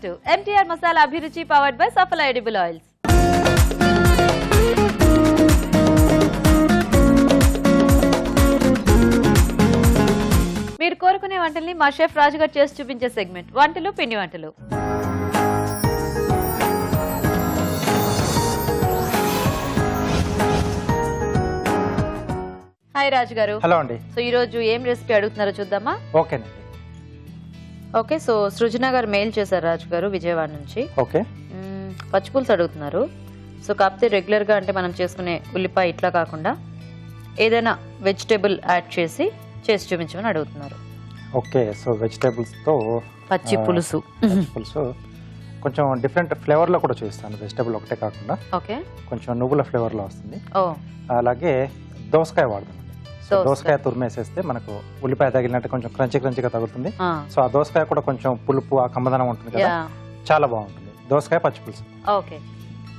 to MTR Masala Abhiruchi powered by Safala Edible Oils. మీరు కోరుకునే వంటల్ని మా షెఫ్ రాజు గారు చేసి చూపించే సెగ్మెంట్ వంటలు పిండి వంటలు. హాయ్ రాజు గారు. హలో అండి. సో ఈ రోజు ఏం రెసిపీ అడుగుతున్నారో చూద్దామా? ఓకేనండి. ఓకే, సో సృజన గారు మెయిల్ చేశారు రాజు గారు విజయవాడ నుంచి. ఓకే, పచ్చిపులుసు అడుగుతున్నారు. సో కాకపోతే రెగ్యులర్ గా అంటే మనం చేసుకునే ఉల్లిపాయ ఇట్లా కాకుండా ఏదైనా వెజిటేబుల్ యాడ్ చేసి చూపించమని అడుగుతున్నారు. ఓకే, సో వెజిటేబుల్స్ తో పచ్చి పులుసు కొంచెం డిఫరెంట్ ఫ్లేవర్ లో కూడా చేస్తాను. వెజిటేబుల్ ఒకటే కాకుండా ఓకే, కొంచెం నువ్వుల ఫ్లేవర్ లో వస్తుంది. అలాగే దోసకాయ వాడతాం. సో దోసకాయ తురిమేసేస్తే మనకు ఉల్లిపాయ తగిలినట్టు కొంచెం క్రంచిగా తగులుతుంది. సో ఆ దోసకాయ కూడా కొంచెం పులుపు ఆ కమ్మదనం ఉంటుంది కదా, చాలా బాగుంటుంది. దోసకాయ పచ్చి పులుసు. ఓకే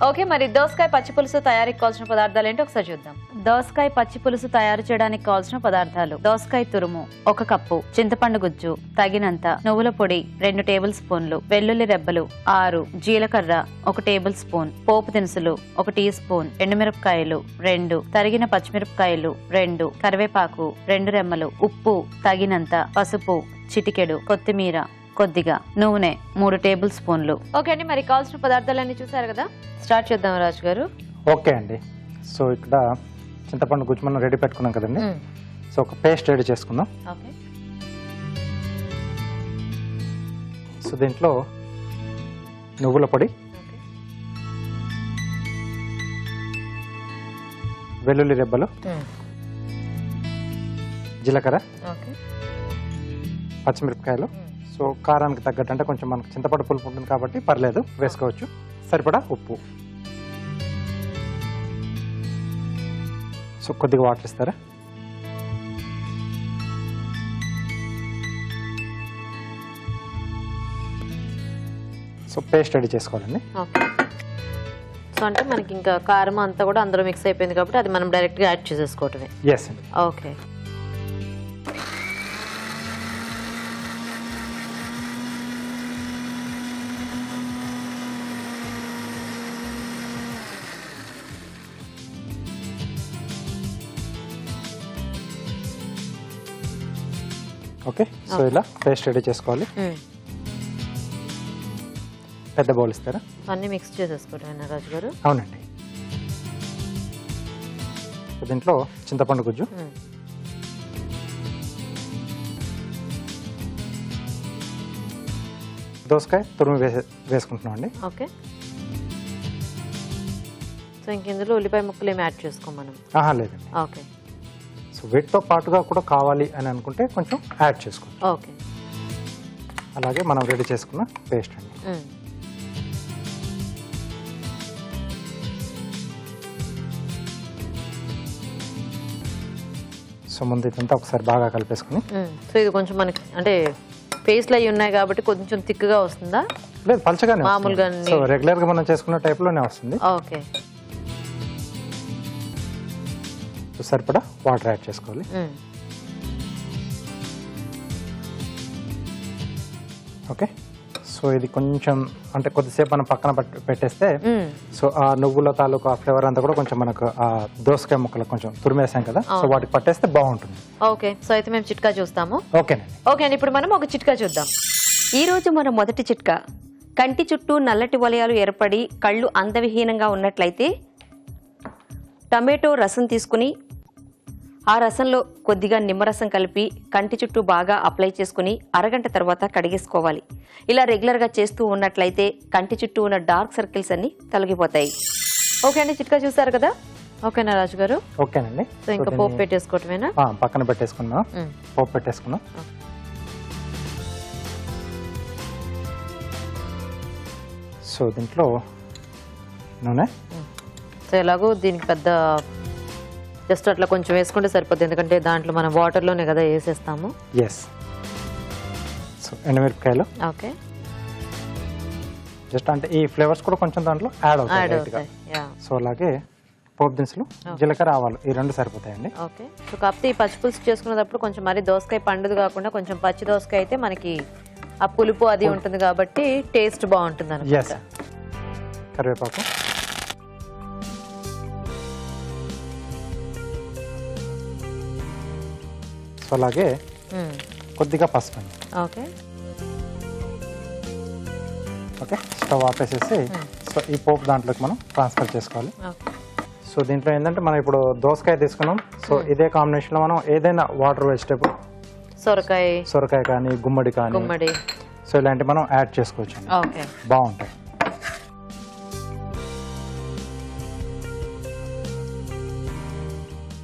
ఓకే, మరి దోసకాయ పచ్చి పులుసు తయారీకి కావాల్సిన పదార్థాలు ఏంటో ఒకసారి చూద్దాం. దోసకాయ పచ్చి పులుసు తయారు చేయడానికి కావాల్సిన పదార్థాలు: దోసకాయ తురుము 1 కప్పు, చింతపండు గుజ్జు తగినంత, నువ్వుల పొడి 2 టేబుల్ స్పూన్లు, వెల్లుల్లి రెబ్బలు 6, జీలకర్ర 1 టేబుల్ స్పూన్, పోపు దినుసులు 1 టీ స్పూన్, ఎండుమిరపకాయలు 2, తరిగిన పచ్చిమిరపకాయలు 2, కరివేపాకు 2 రెమ్మలు, ఉప్పు తగినంత, పసుపు చిటికెడు, కొత్తిమీర కొద్దిగా, నూనె 3 టేబుల్ స్పూన్లు. ఓకే అండి, మరి కావాల్సిన పదార్థాలన్నీ చూసారు కదా, స్టార్ట్ చేద్దాం రాజు గారు. ఓకే అండి. సో ఇక్కడ చింతపండు గుజ్జు మనం రెడీ పెట్టుకున్నాం కదండి. సో ఒక పేస్ట్ రెడీ చేసుకుందాం. ఓకే, సో దీంట్లో నువ్వుల పొడి, వెల్లుల్లి రెబ్బలు, జీలకర్ర, పచ్చిమిరపకాయలు. సో కారానికి తగ్గట్టు, అంటే కొంచెం మనకు చింతపండు పులుపు ఉంటుంది కాబట్టి పర్లేదు, వేసుకోవచ్చు. సరిపడా ఉప్పు. సో కొద్దిగా వాటర్ ఇస్తారా? సో పేస్ట్ రెడీ చేసుకోవాలండి. సో అంటే మనకి ఇంకా కారం అంతా కూడా అందులో మిక్స్ అయిపోయింది కాబట్టి అది మనం డైరెక్ట్గా యాడ్ చేసేసుకోవటమే. ఎస్ అండి. Okay, okay. సో ఇలా పేస్ట్ రెడీ చేసుకోవాలి. పెద్ద బౌల్ ఇస్తారా? అన్ని మిక్స్ చేసేసుకోవటమేనా రాజు గారు? అవునండి. దీంట్లో చింతపండు గుజ్జు, దోసకాయ తురుము వేసుకుంటున్నాం అండి. ఓకే, సో ఇంక ఇందులో ఉల్లిపాయ ముక్కలు ఏమి యాడ్ చేసుకోం మనం? లేదండి. ఓకే, సో వీటితో పాటుగా కూడా కావాలి అని అనుకుంటే కొంచెం యాడ్ చేసుకోండి. ఓకే, అలాగే మనం రెడీ చేసుకున్న పేస్ట్ అండి. సో ముందు ఇదంతా ఒకసారి బాగా కలిపేసుకుని, సో ఇది కొంచెం మనకి అంటే పేస్ట్లు అవి ఉన్నాయి కాబట్టి కొంచెం థిక్గా వస్తుందా? లేదు, పలచగానే మామూలుగా. సో రెగ్యులర్ గా మనం చేసుకున్న టైప్ లోనే వస్తుంది. ఓకే, సరిపడా వాటర్ యాడ్ చేసుకోవాలి. ఓకే, సో ఇది కొంచెం అంటే కొద్దిసేపు మనం పక్కన పెట్టేస్తే సో ఆ నువ్వుల తాలూకు ఆ ఫ్లేవర్ అంతా కూడా కొంచెం మనకు ఆ దోసకాయ ముక్కలు కొంచెం తురిమేసాం కదా, సో వాటికి పట్టేస్తే బాగుంటుంది. ఓకే, సో అయితే మేము చిట్కా చూస్తాము. ఓకేనండి. ఓకే అండి, ఇప్పుడు మనం ఒక చిట్కా చూద్దాం. ఈ రోజు మన మొదటి చిట్కా: కంటి చుట్టూ నల్లటి వలయాలు ఏర్పడి కళ్ళు అందవిహీనంగా ఉన్నట్లయితే టమాటో రసం తీసుకుని ఆ రసంలో కొద్దిగా నిమ్మరసం కలిపి కంటి చుట్టూ బాగా అప్లై చేసుకుని అరగంట తర్వాత కడిగేసుకోవాలి. ఇలా రెగ్యులర్గా చేస్తూ ఉన్నట్లయితే కంటి చుట్టూ ఉన్న డార్క్ సర్కిల్స్ అన్ని తొలగిపోతాయి. ఓకే అండి, చిట్కా చూసారు కదా. ఓకేనా రాజు గారు? ఓకేనండి. సో ఇంకా పోపు పెట్టేసుకోవటమేనా? పక్కన పెట్టేసుకున్నాం, పోపు పెట్టేసుకున్నాం. సో దీంట్లో నూనె. సో ఎలాగో దీనికి పెద్ద జస్ట్ అట్లా కొంచెం వేసుకుంటే సరిపోతుంది, ఎందుకంటే దాంట్లో మనం వాటర్లోనే కదా వేసేస్తాము. ఎస్. సో ఎండుమిరపకాయలు. ఓకే, జస్ట్ అంటే ఈ ఫ్లేవర్స్ కూడా కొంచెం దాంట్లో యాడ్ అవుతాయి. సో అలాగే పోపు దినుసులు, జీలకర్ర, ఆవాలు ఈ 2 సరిపోతాయండి. ఓకే, సో కాకపోతే ఈ పచ్చి పులుసు చేసుకునేటప్పుడు కొంచెం మరి దోసకాయ పండుది కాకుండా కొంచెం పచ్చి దోసకాయ అయితే మనకి ఆ పులుపు అది ఉంటుంది కాబట్టి టేస్ట్ బాగుంటుంది ఎస్. కరివేపాకు, సో అలాగే కొద్దిగా పసుపు అండి. ఓకే ఓకే, స్టవ్ ఆపేసేసి సో ఈ పోపు దాంట్లోకి మనం ట్రాన్స్ఫర్ చేసుకోవాలి. సో దీంట్లో ఏంటంటే మనం ఇప్పుడు దోసకాయ తీసుకున్నాం. సో ఇదే కాంబినేషన్లో మనం ఏదైనా వాటర్ వెజిటేబుల్, సొరకాయ కానీ గుమ్మడి కానీ, సో ఇలాంటివి మనం యాడ్ చేసుకోవచ్చు. బాగుంటాయి.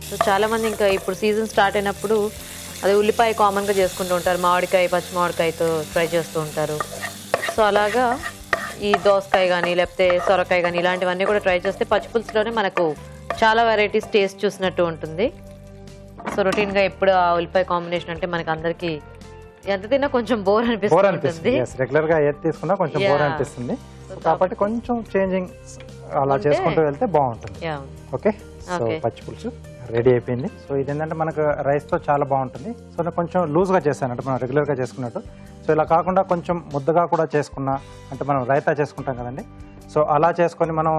సో చాలా మంది ఇంకా ఇప్పుడు సీజన్ స్టార్ట్ అయినప్పుడు అదే ఉల్లిపాయ కామన్ గా చేసుకుంటూ ఉంటారు, మామిడికాయ పచ్చి మామిడికాయతో ఫ్రై చేస్తూ ఉంటారు. సో అలాగా ఈ దోసకాయ కానీ లేకపోతే సొరకాయ కానీ ఇలాంటివన్నీ కూడా ట్రై చేస్తే పచ్చిపులుసులోనే మనకు చాలా వెరైటీస్ టేస్ట్ చూసినట్టు ఉంటుంది. సో రొటీన్ గా ఎప్పుడు ఆ ఉల్లిపాయ కాంబినేషన్ అంటే మనకి అందరికి ఎంత తిన్నా కొంచెం బోర్ అనిపిస్తుంది. రెగ్యులర్ గా ఏది తీసుకున్నా కొంచెం బోర్ అనిపిస్తుంది కాబట్టి కొంచెం చేంజింగ్ అలా చేసుకుంటూ వెళ్తే బాగుంటుంది. ఓకే, సో పచ్చి పులుసు రెడీ అయిపోయింది. సో ఇదేంటంటే మనకు రైస్ తో చాలా బాగుంటుంది. సో నేను కొంచెం లూజ్ గా చేశాను, అంటే మనం రెగ్యులర్ గా చేసుకున్నట్టు. సో ఇలా కాకుండా కొంచెం ముద్దగా కూడా చేసుకున్నా, అంటే మనం రైతా చేసుకుంటాం కదండి, సో అలా చేసుకొని మనం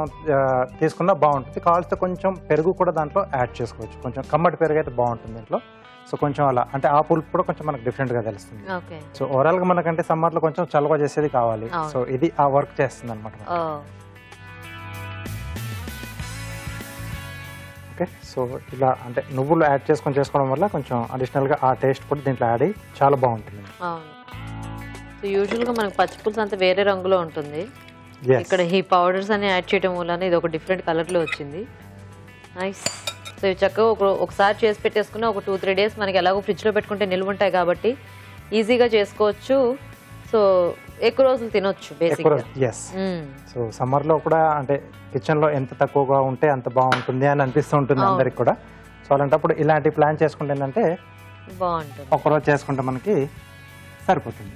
తీసుకున్నా బాగుంటుంది. కావాల్సిన కొంచెం పెరుగు కూడా దాంట్లో యాడ్ చేసుకోవచ్చు. కొంచెం కమ్మటి పెరుగు అయితే బాగుంటుంది దీంట్లో. సో కొంచెం అలా అంటే ఆ పులుపు కూడా కొంచెం మనకు డిఫరెంట్ గా తెలుస్తుంది. సో ఓవరాల్ గా మనకంటే సమ్మర్ లో కొంచెం చల్లగా చేసేది కావాలి. సో ఇది ఆ వర్క్ చేస్తుంది అనమాట. ఓకే, సో ఇలా అంటే నువ్వులు యాడ్ చేసుకోవడం వల్ల కొంచెం అడిషనల్ గా ఆ టేస్ట్ కూడా దీంట్లో యాడ్ అయ్యి చాలా బాగుంటుంది. సో యూజువల్ గా మనకు పచ్చి పులుసు అంతా వేరే రంగులో ఉంటుంది. ఇక్కడ ఈ పౌడర్స్ అని యాడ్ చేయడం వల్ల ఇది ఒక డిఫరెంట్ కలర్ లో వచ్చింది. నైస్. సో ఇవి చక్కగా ఒకసారి చేసి పెట్టేసుకున్న ఒక 2-3 డేస్ మనకి ఎలాగో ఫ్రిడ్జ్ లో పెట్టుకుంటే నిల్వ ఉంటాయి కాబట్టి ఈజీగా చేసుకోవచ్చు. సో ఎక్కువ రోజులు తినొచ్చు బేసిక్గా. సో సమ్మర్ లో కూడా అంటే కిచెన్ లో ఎంత తక్కువగా ఉంటే అంత బాగుంటుంది అని అనిపిస్తూ ఉంటుంది అందరికి కూడా. సో అలాంటప్పుడు ఇలాంటి ప్లాన్ చేసుకుంటే ఏంటంటే బాగుంటుంది, ఒకరోజు చేసుకుంటే మనకి సరిపోతుంది.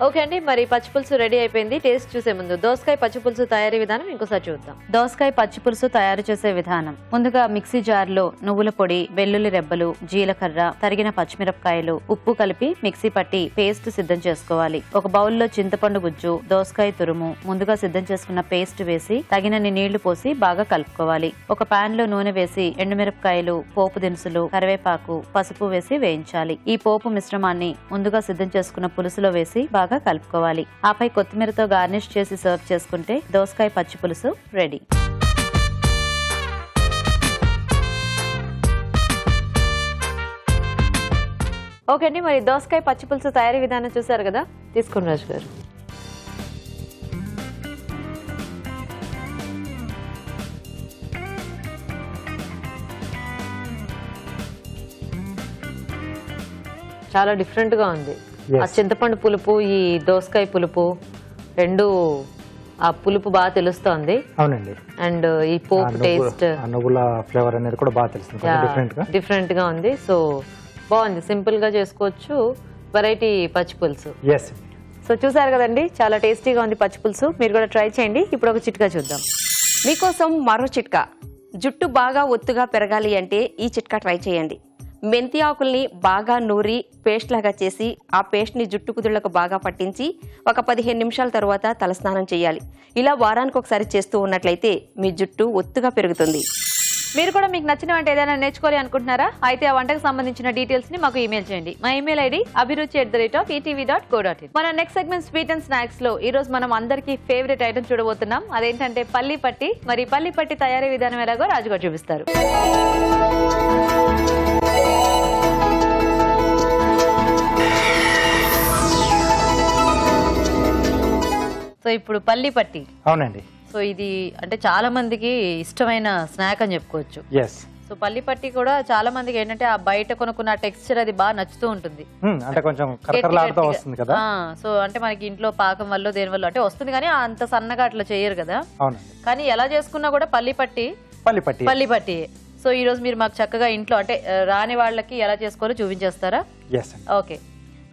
ఓకే అండి, మరి పచ్చిపులుసు రెడీ అయిపోయింది. టేస్ట్ చూసే ముందు దోసకాయ పచ్చిపులుసు తయారీ విధానం ఇంకోసారి చూద్దాం. దోసకాయ పచ్చిపులుసు తయారు చేసే విధానం. ముందుగా మిక్సీ జార్ లో నువ్వుల పొడి, వెల్లుల్లి రెబ్బలు, జీలకర్ర, తరిగిన పచ్చిమిరపకాయలు, ఉప్పు కలిపి మిక్సీ పట్టి పేస్ట్ సిద్ధం చేసుకోవాలి. ఒక బౌల్లో చింతపండు గుజ్జు, దోసకాయ తురుము, ముందుగా సిద్ధం చేసుకున్న పేస్ట్ వేసి తగినన్ని నీళ్లు పోసి బాగా కలుపుకోవాలి. ఒక పాన్ లో నూనె వేసి ఎండుమిరపకాయలు, పోపు దినుసులు, కరివేపాకు, పసుపు వేసి వేయించాలి. ఈ పోపు మిశ్రమాన్ని ముందుగా సిద్ధం చేసుకున్న పులుసులో వేసి బాగా కలుపుకోవాలి. ఆపై కొత్తిమీరతో గార్నిష్ చేసి సర్వ్ చేసుకుంటే దోసకాయ పచ్చి పులుసు రెడీ. ఓకే అండి, మరి దోసకాయ పచ్చి పులుసు తయారీ విధానం చూసారు కదా, తీసుకోండి రాజు గారు. చాలా డిఫరెంట్ గా ఉంది. ఆ చింతపండు పులుపు, ఈ దోసకాయ పులుపు రెండు ఆ పులుపు బాగా తెలుస్తోంది. అవునండి. అండ్ ఈ పోపు టేస్ట్, నువ్వుల ఫ్లేవర్ అనేది కూడా బాగా తెలుస్తుంది. డిఫరెంట్ గా ఉంది. సో బాగుంది, సింపుల్ గా చేసుకోవచ్చు, వెరైటీ పచ్చి పులుసు. సో చూసారు కదండి, చాలా టేస్టీగా ఉంది పచ్చి పులుసు. మీరు కూడా ట్రై చేయండి. ఇప్పుడు ఒక చిట్కా చూద్దాం. మీకోసం మరో చిట్కా. జుట్టు బాగా ఒత్తుగా పెరగాలి అంటే ఈ చిట్కా ట్రై చేయండి. మెంతి ఆకుల్ని బాగా నూరి పేస్ట్ లాగా చేసి ఆ పేస్ట్ ని జుట్టు కుదుళ్లకు బాగా పట్టించి ఒక 15 నిమిషాల తర్వాత తలస్నానం చేయాలి. ఇలా వారానికి ఒకసారి చేస్తూ ఉన్నట్లయితే మీ జుట్టు ఒత్తుగా పెరుగుతుంది. మీరు కూడా మీకు నచ్చిన వంట ఏదైనా నేర్చుకోవాలి అనుకుంటున్నారా? అయితే ఆ వంటకు సంబంధించిన డీటెయిల్స్ ని మాకు ఈమెయిల్ చేయండి. మా ఈమెయిల్ ఐడి abhiruchi@etv.co.in. మన next segment sweet and snacks లో ఈ రోజు మనం అందరికి ఫేవరెట్ ఐటమ్ చూడబోతున్నాం. అదేంటంటే పల్లి పట్టి. మరి పల్లి పట్టి తయారీ విధానం ఎలాగో రాజుగారు చూపిస్తారు. సో ఇప్పుడు పల్లి పట్టి. అవునండి. సో ఇది అంటే చాలా మందికి ఇష్టమైన స్నాక్ అని చెప్పుకోవచ్చు. సో పల్లి పట్టి కూడా చాలా మందికి ఏంటంటే ఆ బయట కొనుక్కున్న టెక్స్చర్ అది బాగా నచ్చుతూ ఉంటుంది. అంటే కొంచెం కరకరలాడుతూ వస్తుంది కదా. సో అంటే మనకి ఇంట్లో పాకం వల్ల దేని వల్ల అంటే వస్తుంది, కానీ అంత సన్నగా అట్లా చేయరు కదా. కానీ ఎలా చేసుకున్నా కూడా పల్లి పట్టి. సో ఈ రోజు మీరు మాకు చక్కగా ఇంట్లో అంటే రాని వాళ్ళకి ఎలా చేసుకోవాలో చూపించేస్తారా?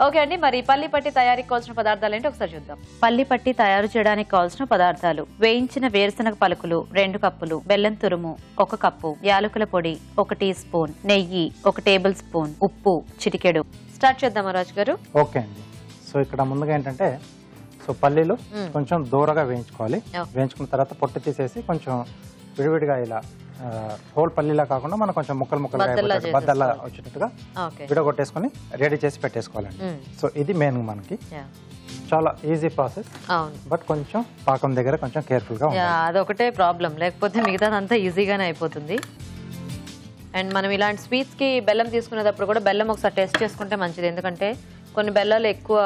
ఓకే అండి, మరి పల్లి పట్టి తయారీకి కావాల్సిన పదార్థాలు ఏంటి ఒకసారి చూద్దాం. పల్లి పట్టి తయారు చేయడానికి కావాల్సిన పదార్థాలు: వేయించిన వేరుశనగ పలుకులు 2 కప్పులు, బెల్లం తురుము 1 కప్పు, యాలకుల పొడి 1 టీ స్పూన్, నెయ్యి 1 టేబుల్ స్పూన్, ఉప్పు చిటికెడు. స్టార్ట్ చేద్దామా రాజు గారు? ఓకే అండి. సో ఇక్కడ ముందుగా ఏంటంటే సో పల్లీలు కొంచెం దూరగా వేయించుకోవాలి. వేయించుకున్న తర్వాత పొట్టు తీసేసి కొంచెం విడివిడిగా ఇలా హోల్ పల్లీలా కాకుండా మనం కొంచెం ముక్కలు బద్దల్లా వచ్చేటట్టుగా విడగొట్టేసుకొని రెడీ చేసి పెట్టేసుకోవాలండి. సో ఇది మెయిన్ మనకి చాలా ఈజీ ప్రాసెస్, బట్ కొంచెం పాకం దగ్గర కొంచెం కేర్ఫుల్ గా ఉండాలి. అదొకటే ప్రాబ్లం, లేకపోతే మిగతాదంతా ఈజీగానే అయిపోతుంది. అండ్ మనం ఇలాంటి స్వీట్స్ కి బెల్లం తీసుకునేటప్పుడు కూడా బెల్లం ఒకసారి టెస్ట్ చేసుకుంటే మంచిది, ఎందుకంటే కొన్ని బెల్లాలు ఎక్కువ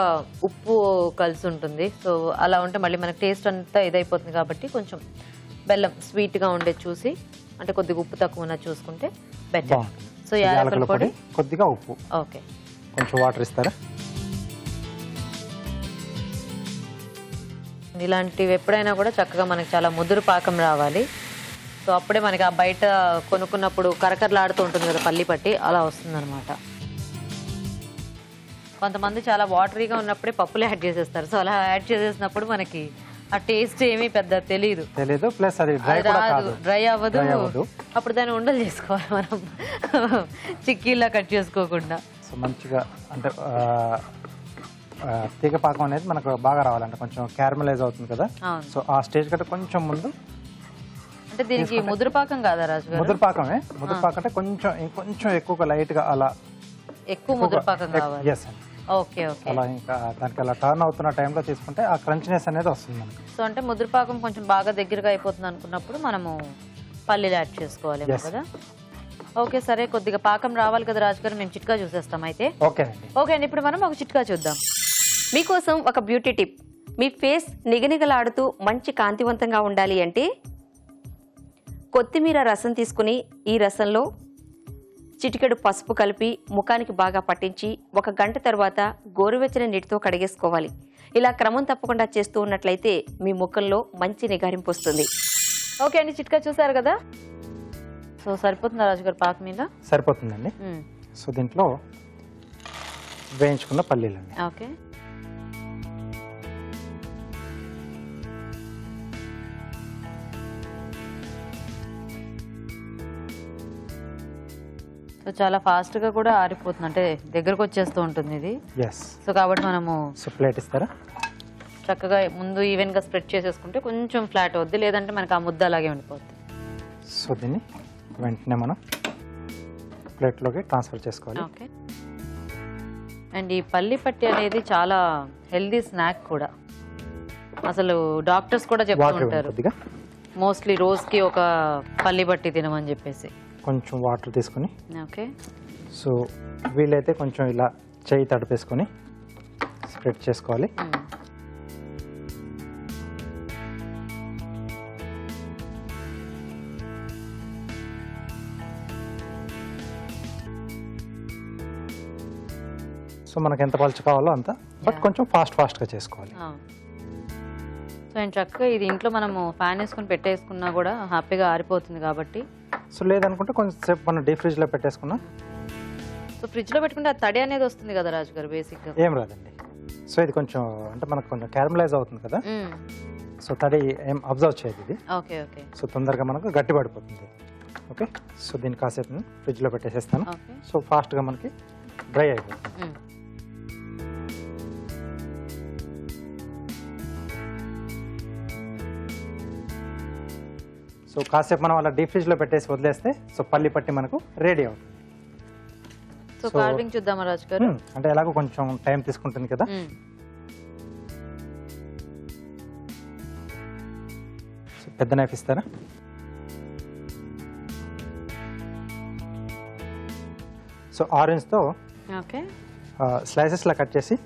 ఉప్పు కలిసి ఉంటుంది. సో అలా ఉంటే మళ్ళీ మనకి టేస్ట్ అంతా ఇదైపోతుంది. కాబట్టి కొంచెం బెల్లం స్వీట్ గా ఉండే చూసి, అంటే కొద్దిగా ఉప్పు తక్కువ ఉన్నది చూసుకుంటే బెటర్. సో యాలకుల పొడి, కొద్దిగా ఉప్పు, ఓకే, కొంచెం వాటర్ ఇస్తారా. ఇలాంటివి ఎప్పుడైనా కూడా చక్కగా మనకి చాలా ముదురు పాకం రావాలి. సో అప్పుడే మనకి ఆ బయట కొనుక్కున్నప్పుడు కరకరలాడుతూ ఉంటుంది కదా పల్లి పట్టి, అలా వస్తుందన్నమాట. కొంతమంది చాలా వాటరీగా ఉన్నప్పుడే పప్పులు యాడ్ చేసేస్తారు. సో అలా యాడ్ చేసేసినప్పుడు మనకి ఆ టేస్ట్ ఏమీ పెద్ద తెలియదు, ప్లస్ అది డ్రై అవ్వదు. అప్పుడు దాన్ని ఉండలు చేసుకోవాలి మనం, చిక్కీలా కట్ చేసుకోకుండా. సో మంచిగా అంటే తీగ పాకం అనేది మనకు బాగా రావాలంటే కొంచెం క్యారమలైజ్ అవుతుంది కదా. సో ఆ స్టేజ్ కంటే కొంచెం ముందు, అంటే దీనికి ముదురు పాకం కాదా రాజు గారు? ముదురు పాకమే. ముదురు పాకం అంటే కొంచెం ఎక్కువగా లైట్ గా అలా ఎక్కువ ముదురు పాకం కావాలి. Okay okay. అలా ఇంకా దానికి అలా టర్న్ అవుతున్న టైంలో తీసుకుంటే ఆ క్రంచినెస్ అనేది వస్తుంది మనకి. సో అంటే ముదురు పాకం కొంచెం బాగా దగ్గరగా అయిపోతుంది అనుకున్నప్పుడు మనము పల్లీలు యాడ్ చేసుకోవాలి కదా. ఓకే సరే, కొద్దిగా పాకం రావాలి కదా రాజు గారు, మేము చిట్కా చూసేస్తాం అయితే. ఓకే అండి, ఇప్పుడు మనం ఒక చిట్కా చూద్దాం. మీకోసం ఒక బ్యూటీ టిప్. మీ ఫేస్ నిగనిగలాడుతూ మంచి కాంతివంతంగా ఉండాలి అంటే కొత్తిమీర రసం తీసుకుని ఈ రసంలో చిటికెడు పసుపు కలిపి ముఖానికి బాగా పట్టించి 1 గంట తర్వాత గోరువెచ్చని నీటితో కడిగేసుకోవాలి. ఇలా క్రమం తప్పకుండా చేస్తూ ఉన్నట్లయితే మీ ముఖంలో మంచి నిగారింపు వస్తుంది. ఓకే అండి, చిట్కా చూసారు కదా. సో సరిపోతుందా రాజు గారు పాక మీద? సరిపోతుందండి. సో దీంట్లో వేయించుకున్న పల్లీలండి. ఓకే, సో చాలా ఫాస్ట్ గా కూడా ఆరిపోతుంది, అంటే దగ్గరకు వచ్చేస్తూ ఉంటుంది ఇది. సో కాబట్టి మనము ప్లేట్ ఇస్తారా, చక్కగా ముందు ఈవెన్ గా స్ప్రెడ్ చేసేసుకుంటే కొంచెం ఫ్లాట్ అవుద్ది, లేదంటే మనకి ఆ ముద్ద అలాగే ఉండిపోద్ది. సో దీన్ని వెంటనే మనం ప్లేట్లోకి ట్రాన్స్ఫర్ చేసుకోవాలి. ఓకే. అండ్ ఈ పల్లి పట్టి అనేది చాలా హెల్దీ స్నాక్ కూడా. అసలు డాక్టర్స్ కూడా చెప్తూ ఉంటారు మోస్ట్లీ రోజుకి ఒక పల్లి పట్టి తినమని చెప్పేసి. కొంచెం వాటర్ తీసుకుని, ఓకే, సో వీలైతే కొంచెం ఇలా చేయి తడిపేసుకొని స్ప్రెడ్ చేసుకోవాలి. సో మనకు ఎంత పలుచు కావాలో అంత, బట్ కొంచెం ఫాస్ట్గా చేసుకోవాలి. సో అండ్ చక్కగా ఇది ఇంట్లో మనము ఫ్యాన్ వేసుకుని పెట్టేసుకున్నా కూడా హ్యాపీగా ఆరిపోతుంది కాబట్టి. సో లేదనుకుంటే కొంచెంసేపు మనం డీప్ ఫ్రిడ్జ్ లో పెట్టేసుకున్నాం. సో ఫ్రిడ్జ్ లో పెట్టుకుంటే ఆ తడి అనేది వస్తుంది కదా రాజు గారు, బేసిక్ గా ఏం రాదండి. సో ఇది కొంచెం అంటే మనకు కొంచెం క్యారమలైజ్ అవుతుంది కదా, సో తడి ఏం అబ్జర్వ్ చేయదు ఇది. Okay okay. సో తొందరగా మనకు గట్టి పడిపోతుంది. ఓకే, సో దీన్ని కాసేపు నేను ఫ్రిడ్జ్ లో పెట్టేసేస్తాను. సో ఫాస్ట్ గా మనకి డ్రై అయిపోతుంది. సో కాసేపు మనం అలా డీప్ ఫ్రిడ్జ్ లో పెట్టేసి వదిలేస్తే సో పల్లి పట్టి మనకు రెడీ అవుతుంది. సో కార్వింగ్ చూద్దామా రాజు గారు? అంటే ఎలాగో కొంచెం టైం తీసుకుంటుంది కదా. సో పెద్ద నైఫ్ ఇస్తారా? సో ఆరెంజ్ తో స్లైసెస్ లా కట్ చేసి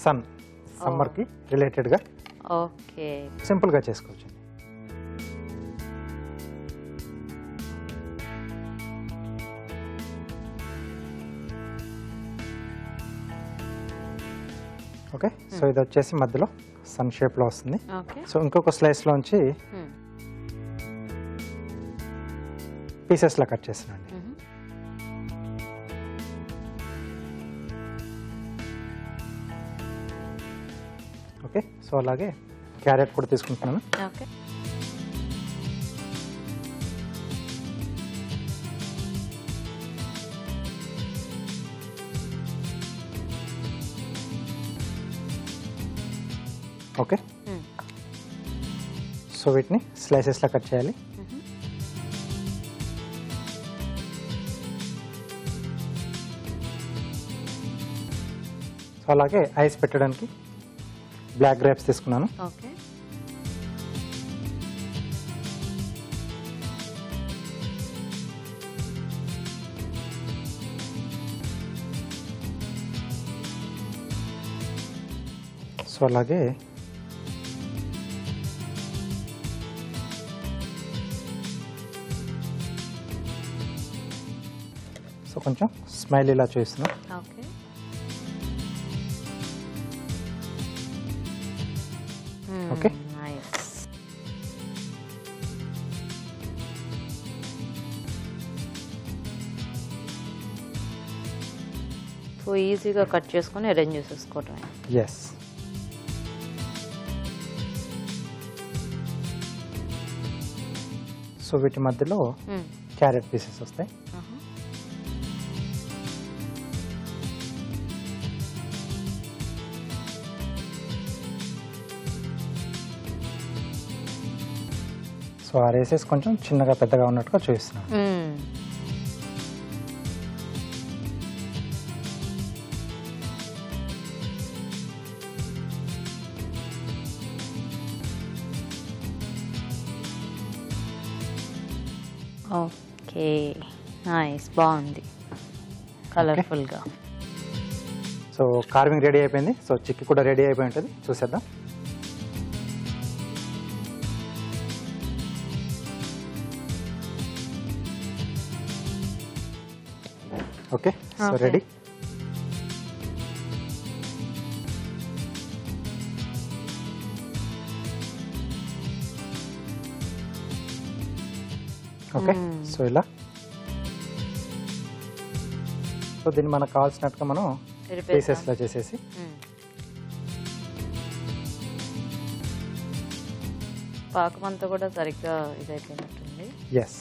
సమ్మర్ కి రిలేటెడ్ గా సింపుల్ గా చేసుకోవచ్చు. ఓకే, సో ఇది వచ్చేసి మధ్యలో సన్ షేప్ లో వస్తుంది. సో ఇంకొక స్లైస్ లోంచి పీసెస్ లా కట్ చేస్తున్నాండి. ఓకే, సో అలాగే క్యారెట్ కూడా తీసుకుంటున్నాను. ఓకే, సో వీటిని స్లైసెస్లా కట్ చేయాలి. సో అలాగే ఐస్ పెట్టడానికి బ్లాక్ గ్రేప్స్ తీసుకున్నాను. ఓకే, సో అలాగే సో కొంచెం స్మైల్ ఇలా చూస్తున్నాం. Okay, okay, nice. సో ఈజీగా కట్ చేసుకొని అరేంజ్ చేసేసుకోవటం. ఎస్. సో వీటి మధ్యలో క్యారెట్ పీసెస్ వస్తాయి. సో ఆ రేసెస్ కొంచెం చిన్నగా పెద్దగా ఉన్నట్టుగా చూపిస్తున్నాను. ఓకే, నైస్, బాగుంది, కలర్ఫుల్గా. సో కార్వింగ్ రెడీ అయిపోయింది. సో చిక్కి కూడా రెడీ అయిపోయి ఉంటుంది, చూసేద్దాం. Okay, so ready. Okay, so ఇలా. సో దీన్ని మనకు కావాల్సినట్టుగా మనం పీసెస్లో చేసేసి పాకం అంతా కూడా సరిగ్గా ఇదైపోయినట్టుంది. Yes.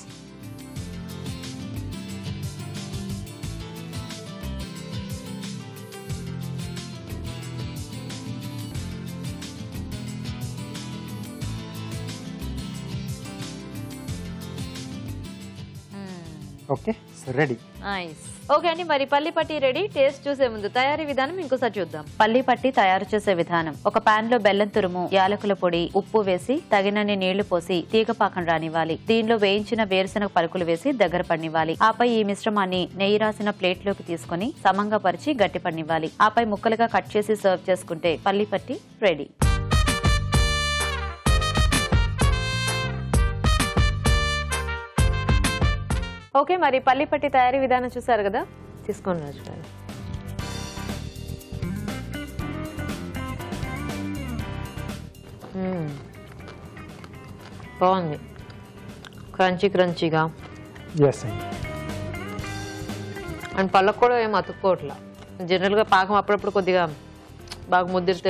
Okay, so ready. Nice. Okay అండి, మరి పల్లి పట్టి రెడీ. టేస్ట్ చూసే ముందు తయారీ విధానం ఇంకోసారి చూద్దాం. పల్లి పట్టి తయారు చేసే విధానం: ఒక పాన్ లో బెల్లం తురుము, యాలకుల పొడి, ఉప్పు వేసి తగినన్ని నీళ్లు పోసి తీగపాకం రానివ్వాలి. దీనిలో వేయించిన వేరుశనగ పలుకులు వేసి దగ్గర పడినివ్వాలి. ఆపై ఈ మిశ్రమాన్ని నెయ్యి రాసిన ప్లేట్ లోకి తీసుకుని సమంగా పరిచి గట్టి పడినివ్వాలి. ఆపై ముక్కలుగా కట్ చేసి సర్వ్ చేసుకుంటే పల్లి పట్టి రెడీ. ఓకే, మరి పల్లి పట్టి తయారీ విధానం చూసారు కదా, తీసుకోండి రాజు గారు. బాగుంది, క్రంచీ క్రంచీగా. ఎస్ అండి. అండ్ పళ్ళకు కూడా ఏం అతుక్కోవట్లా. జనరల్ గా పాకం అప్పుడప్పుడు కొద్దిగా బాగా ముద్దిరితే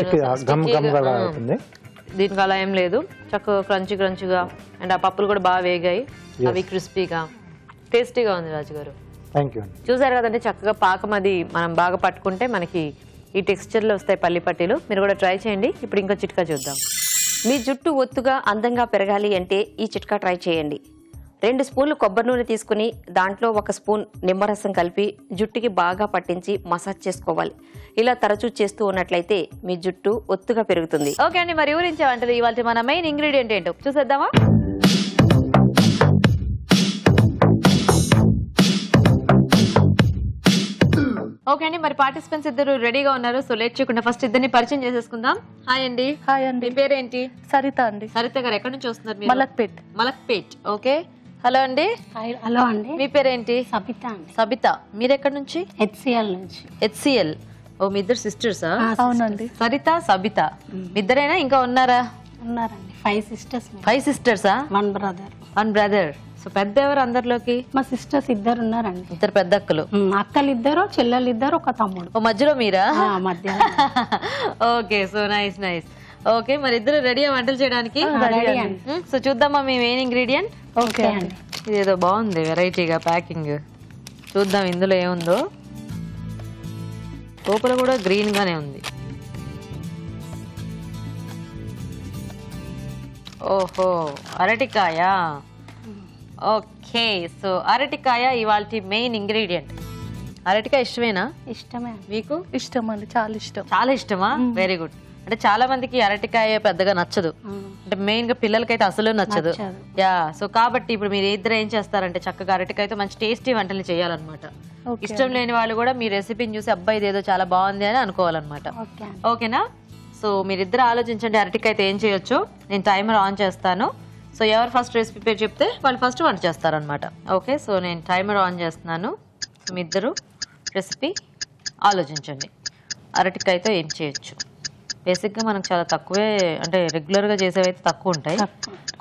దీనికి అలా ఏం లేదు. చక్కగా క్రంచీ క్రంచీగా, అండ్ ఆ పప్పులు కూడా బాగా వేగాయి, అవి క్రిస్పీగా, టేస్టీగా ఉంది రాజు గారు. Thank you. చూసారు కదండి, చక్కగా పాకం అది మనం బాగా పట్టుకుంటే మనకి ఈ టెక్స్చర్లో వస్తాయి పల్లి పట్టీలు. మీరు కూడా ట్రై చేయండి. ఇప్పుడు ఇంకో చిట్కా చూద్దాం. మీ జుట్టు ఒత్తుగా అందంగా పెరగాలి అంటే ఈ చిట్కా ట్రై చేయండి. 2 స్పూన్లు కొబ్బరి నూనె తీసుకుని దాంట్లో 1 స్పూన్ నిమ్మరసం కలిపి జుట్టుకి బాగా పట్టించి మసాజ్ చేసుకోవాలి. ఇలా తరచూ చేస్తూ ఉన్నట్లయితే మీ జుట్టు ఒత్తుగా పెరుగుతుంది. ఓకే అండి, మరి ఊరించే వంటలు ఇవాళ మన మెయిన్ ఇంగ్రీడియంట్ ఏంటో చూసేద్దామా? ఓకే అండి, మరి పార్టిసిపెంట్స్ ఇద్దరు రెడీగా ఉన్నారు. సో లేట్ చేయకుండా ఫస్ట్ ఇద్దరిని పరిచయం చేసేసుకుందాం. హాయ్ అండి. హాయ్ అండి. మీ పేరేంటి? సరిత అండి. సరిత గారు ఎక్కడి నుంచి వస్తున్నారు మీరు? మలక్పేట్. మలక్పేట్. ఓకే, హలో అండి. హలో అండి. మీ పేరేంటి? సబిత అండి. సబిత. మీరు ఎక్కడి నుంచి? హెచ్సిఎల్ నుంచి. హెచ్సిఎల్. ఓ, మీ ఇద్దరు సిస్టర్సా? అవునండి. సరిత, సబిత మీ ఇద్దరేనా, ఇంకా ఉన్నారా? ఉన్నారండి. 5 సిస్టర్స్. 5 సిస్టర్సా? 1 బ్రదర్. 1 బ్రదర్. సో పెద్ద ఎవరు అందరిలోకి? మా సిస్టర్స్ 2 ఉన్నారండి. 2 పెద్ద అక్కలు. అక్కలు 2, చెల్లెలు 2, ఒక తమ్ముడు. ఓ, మధ్యలో మీరా? మధ్య. Okay, so nice nice. Okay, మరి ఇద్దరు రెడీ వంటలు చేయడానికి? సో చూద్దామా మీ మెయిన్ ఇంగ్రీడియంట్? ఓకే అండి. ఇదేదో బాగుంది వెరైటీగా ప్యాకింగ్. చూద్దాం ఇందులో ఏముందో. లోపల కూడా గ్రీన్ గానే ఉంది. ఓహో, అరటికాయ. ఓకే, సో అరటికాయ ఇవాల్టి మెయిన్ ఇంగ్రీడియంట్. అరటికాయ ఇష్టమేనా? ఇష్టమే. మీకు? ఇష్టం అండి, చాలా ఇష్టం. చాలా ఇష్టమా? Very good. అంటే చాలా మందికి అరటికాయ పెద్దగా నచ్చదు, అంటే మెయిన్ గా పిల్లలకైతే అసలు నచ్చదు. యా, సో కాబట్టి ఇప్పుడు మీరు ఇద్దరు ఏం చేస్తారంటే చక్కగా అరటికాయతో మంచి టేస్టీ వంటలు చేయాలన్నమాట. ఇష్టం లేని వాళ్ళు కూడా మీ రెసిపీని చూసి అబ్బాయి ఇదేదో చాలా బాగుంది అని అనుకోవాలన్నమాట. ఓకేనా? సో మీరిద్దరు ఆలోచించండి అరటికాయతో ఏం చేయొచ్చు. నేను టైమర్ ఆన్ చేస్తాను. సో ఎవరు ఫస్ట్ రెసిపీ పేరు చెప్తే వాళ్ళు ఫస్ట్ వంట చేస్తారనమాట. ఓకే, సో నేను టైమర్ ఆన్ చేస్తున్నాను. సో మీ ఇద్దరు రెసిపీ ఆలోచించండి అరటికాయతో ఏం చేయొచ్చు. బేసిక్గా మనకు చాలా తక్కువే, అంటే రెగ్యులర్గా చేసేవైతే తక్కువ ఉంటాయి.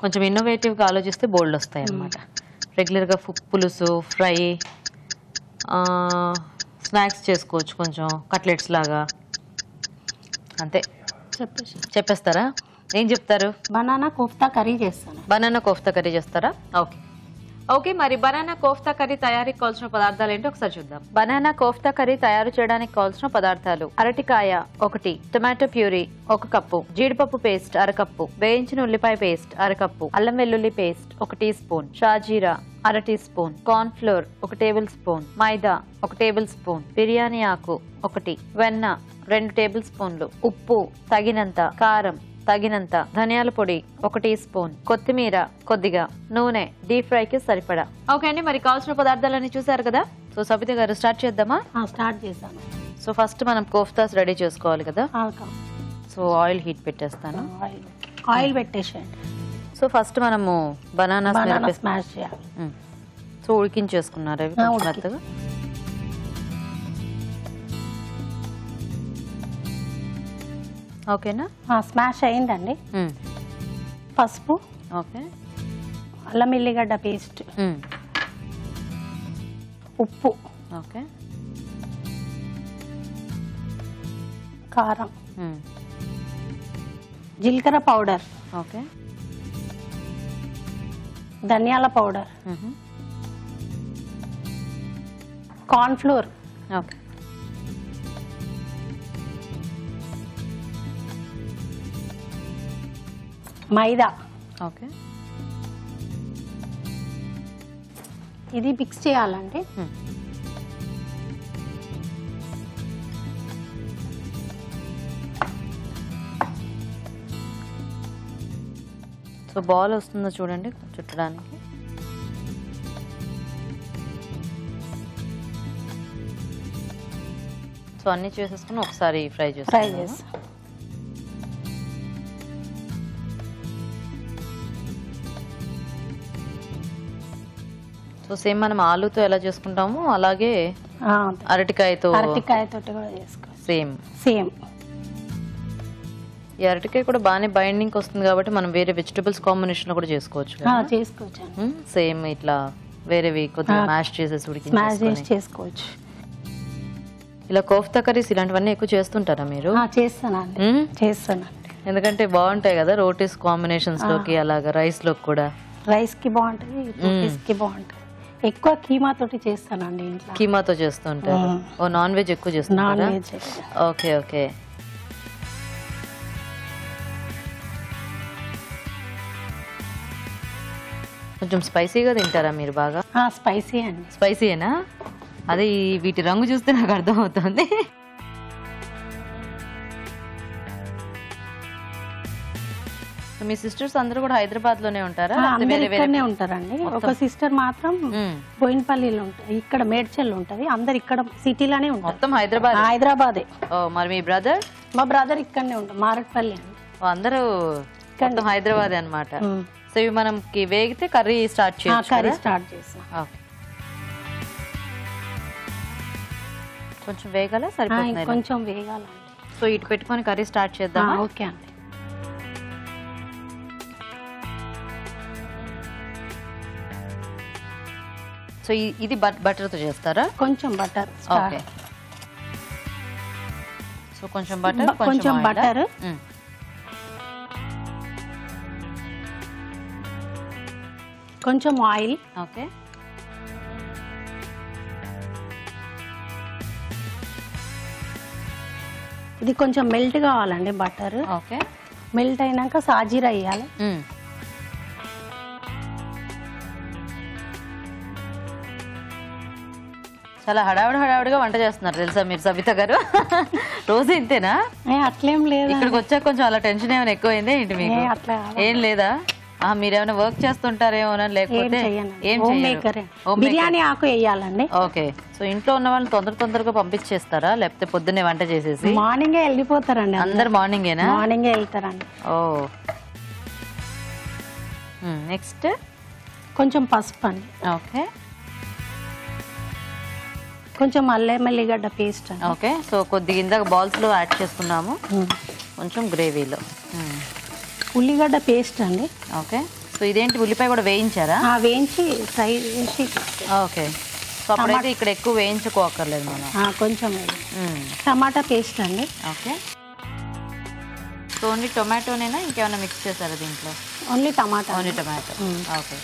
కొంచెం ఇన్నోవేటివ్గా ఆలోచిస్తే బోల్డ్ వస్తాయి అన్నమాట. రెగ్యులర్గా పులుసు, ఫ్రై, స్నాక్స్ చేసుకోవచ్చు, కొంచెం కట్లెట్స్ లాగా. అంతే, చెప్పేస్తారా? ఏం చెప్తారు? బనానా కోఫ్తా కర్రీ చేస్తాను. బనానా కోఫ్తా కర్రీ చేస్తారా? ఓకే ఓకే, మరి బనానా కోఫ్తా కర్రీ తయారీకి కావాల్సిన పదార్థాలు ఏంటో ఒకసారి చూద్దాం. బనానా కోఫ్తా కర్రీ తయారు చేయడానికి కావాల్సిన పదార్థాలు: అరటికాయ 1, టొమాటో ప్యూరీ 1 కప్పు, జీడిపప్పు పేస్ట్ 1/2 కప్పు, వేయించిన ఉల్లిపాయ పేస్ట్ 1/2 కప్పు, అల్లం వెల్లుల్లి పేస్ట్ 1 టీ స్పూన్, షాజీరా 1/2 teaspoon, corn flour 1 tablespoon, maida 1 tablespoon, biryani ఆకు 1, వెన్న 2 టేబుల్ స్పూన్లు, ఉప్పు తగినంత, కారం తగినంత, ధనియాల పొడి 1 టీ స్పూన్, కొత్తిమీర కొద్దిగా, నూనె డీప్ ఫ్రైకి సరిపడా. ఓకే అండి, మరి కావాల్సిన పదార్థాలన్నీ చూసారు కదా. సో సబిత గారు స్టార్ట్ చేద్దామా? స్టార్ట్ చేస్తాను. సో ఫస్ట్ మనం కోఫ్తాస్ రెడీ చేసుకోవాలి కదా. సో ఆయిల్ హీట్ పెట్టేస్తాను. ఆయిల్ పెట్టేసేయండి. సో ఫస్ట్ మనము బనానా స్మాష్ చేయాలి. సో ఉడికించేసుకున్నారు అవి మెత్తగా. ఓకేనా? స్మాష్ అయిందండి. పసుపు, ఓకే, అల్లం ఎల్లిగడ్డ పేస్ట్, ఉప్పు, ఓకే, కారం, జీలకర్ర పౌడర్, ఓకే, ధనియాల పౌడర్, కార్న్ ఫ్లోర్, ఓకే, మైదా. ఓకే, ఇది మిక్స్ చేయాలండి. సో బాల్ వస్తుందో చూడండి చుట్టడానికి. సో అన్ని చేసేసుకుని ఒకసారి ఫ్రై చేస్తాను. సో సేమ్ మనం ఆలూతో ఎలా చేసుకుంటామో అలాగే అరటికాయతో కూడా చేసుకోవచ్చు. సేమ్ ఈ అరటికాయ కూడా బాగానే బైండింగ్ వస్తుంది కాబట్టి మనం వేరే వెజిటబుల్స్ కాంబినేషన్ లో కూడా చేసుకోవచ్చు. సేమ్ ఇట్లా వేరేవి కొద్దిగా మ్యాష్ చేసేసి చేసుకోవచ్చు. ఇలా కోఫ్తా కర్రీస్ ఇలాంటివన్నీ ఎక్కువ చేస్తుంటారా మీరు? చేస్తానండి. ఎందుకంటే బాగుంటాయి కదా రోటీస్ కాంబినేషన్స్ లోకి, అలాగా రైస్ లోకి కూడా. రైస్ కి బాగుంటది, రోటీస్ కి బాగుంటది. ఎక్కువ కీమా తోటి చేస్తానండి ఇంట్లో. కీమాతో చేస్తుంటారు. ఓ నాన్ వెజ్ ఎక్కువ చేస్తారా? Okay okay. కొంచెం స్పైసీగా తింటారా మీరు బాగా? స్పైసీ అండి. స్పైసీయేనా? అదే వీటి రంగు చూస్తే నాకు అర్థం అవుతుంది. మీ సిస్టర్స్ అందరూ కూడా హైదరాబాద్ లోనే ఉంటారా? ఇక్కడనే ఉంటారండి. ఒక సిస్టర్ మాత్రం బోయినపల్లిలో ఉంటుంది, ఇక్కడ మేడ్చల్ ఉంటది. అందరు ఇక్కడ సిటీలోనే ఉంటారు. మొత్తం హైదరాబాదే. మరి మీ బ్రదర్? మా బ్రదర్ ఇక్కడనే ఉంటారు, మారట్పల్లి. అందరూ మొత్తం హైదరాబాదే అన్నమాట. సో ఇవి మనం వేగితే కర్రీ స్టార్ట్ చేస్తాం. కొంచెం వేగాల సరిపోతుంది. కొంచెం వేగాల. సో ఇటు పెట్టుకొని కర్రీ స్టార్ట్ చేద్దాం. ఓకే అండి. సో ఇది బటర్ తో చేస్తారా? కొంచెం బటర్. ఓకే. సో కొంచెం బటర్, కొంచెం ఆయిల్. ఓకే. ఇది కొంచెం మెల్ట్ కావాలండి బటర్. ఓకే. మెల్ట్ అయినాక సాజీరా వేయాలి. చాలా హడావిడిగా వంట చేస్తున్నారు తెలుసా మీరు సబిత గారు. రోజు ఇంతేనా? అట్లేం లేదు, ఇక్కడికి వచ్చాక కొంచెం అలా టెన్షన్ ఏమైనా ఎక్కువైందా ఏంటి మీకు? అట్లా ఏం లేదా? మీరేమైనా వర్క్ చేస్తుంటారేమోనని లేకపోతే ఏం బిర్యానీ ఆకు వేయాలండి. ఓకే. సో ఇంట్లో ఉన్న వాళ్ళని తొందరగా పంపించేస్తారా లేకపోతే పొద్దున్నే వంట చేసేసి? మార్నింగే వెళ్ళిపోతారండి. అందరు మార్నింగేనా? మార్నింగే వెళ్తారండి. ఓ నెక్స్ట్ కొంచెం పసుపు అండి. ఓకే. కొంచెం అల్లం ఎల్లిగడ్డ పేస్ట్ అండి. ఓకే. సో కొద్దిగా ఇందాక బాల్స్ లో యాడ్ చేసుకున్నాము, కొంచెం గ్రేవీలో. ఉల్లిగడ్డ పేస్ట్ అండి. ఓకే. సో ఇదేంటి ఉల్లిపాయ కూడా వేయించారా? వేయించి ఫ్రై చేసి. ఓకే. సో అప్పుడైతే ఇక్కడ ఎక్కువ వేయించుకోకర్లేదు మనం, కొంచెం. టమాటా పేస్ట్ అండి. ఓకే. సో ఓన్లీ టొమాటోనేనా ఇంకేమైనా మిక్స్ చేశారా దీంట్లో? Only tomato. Only tomato. Okay.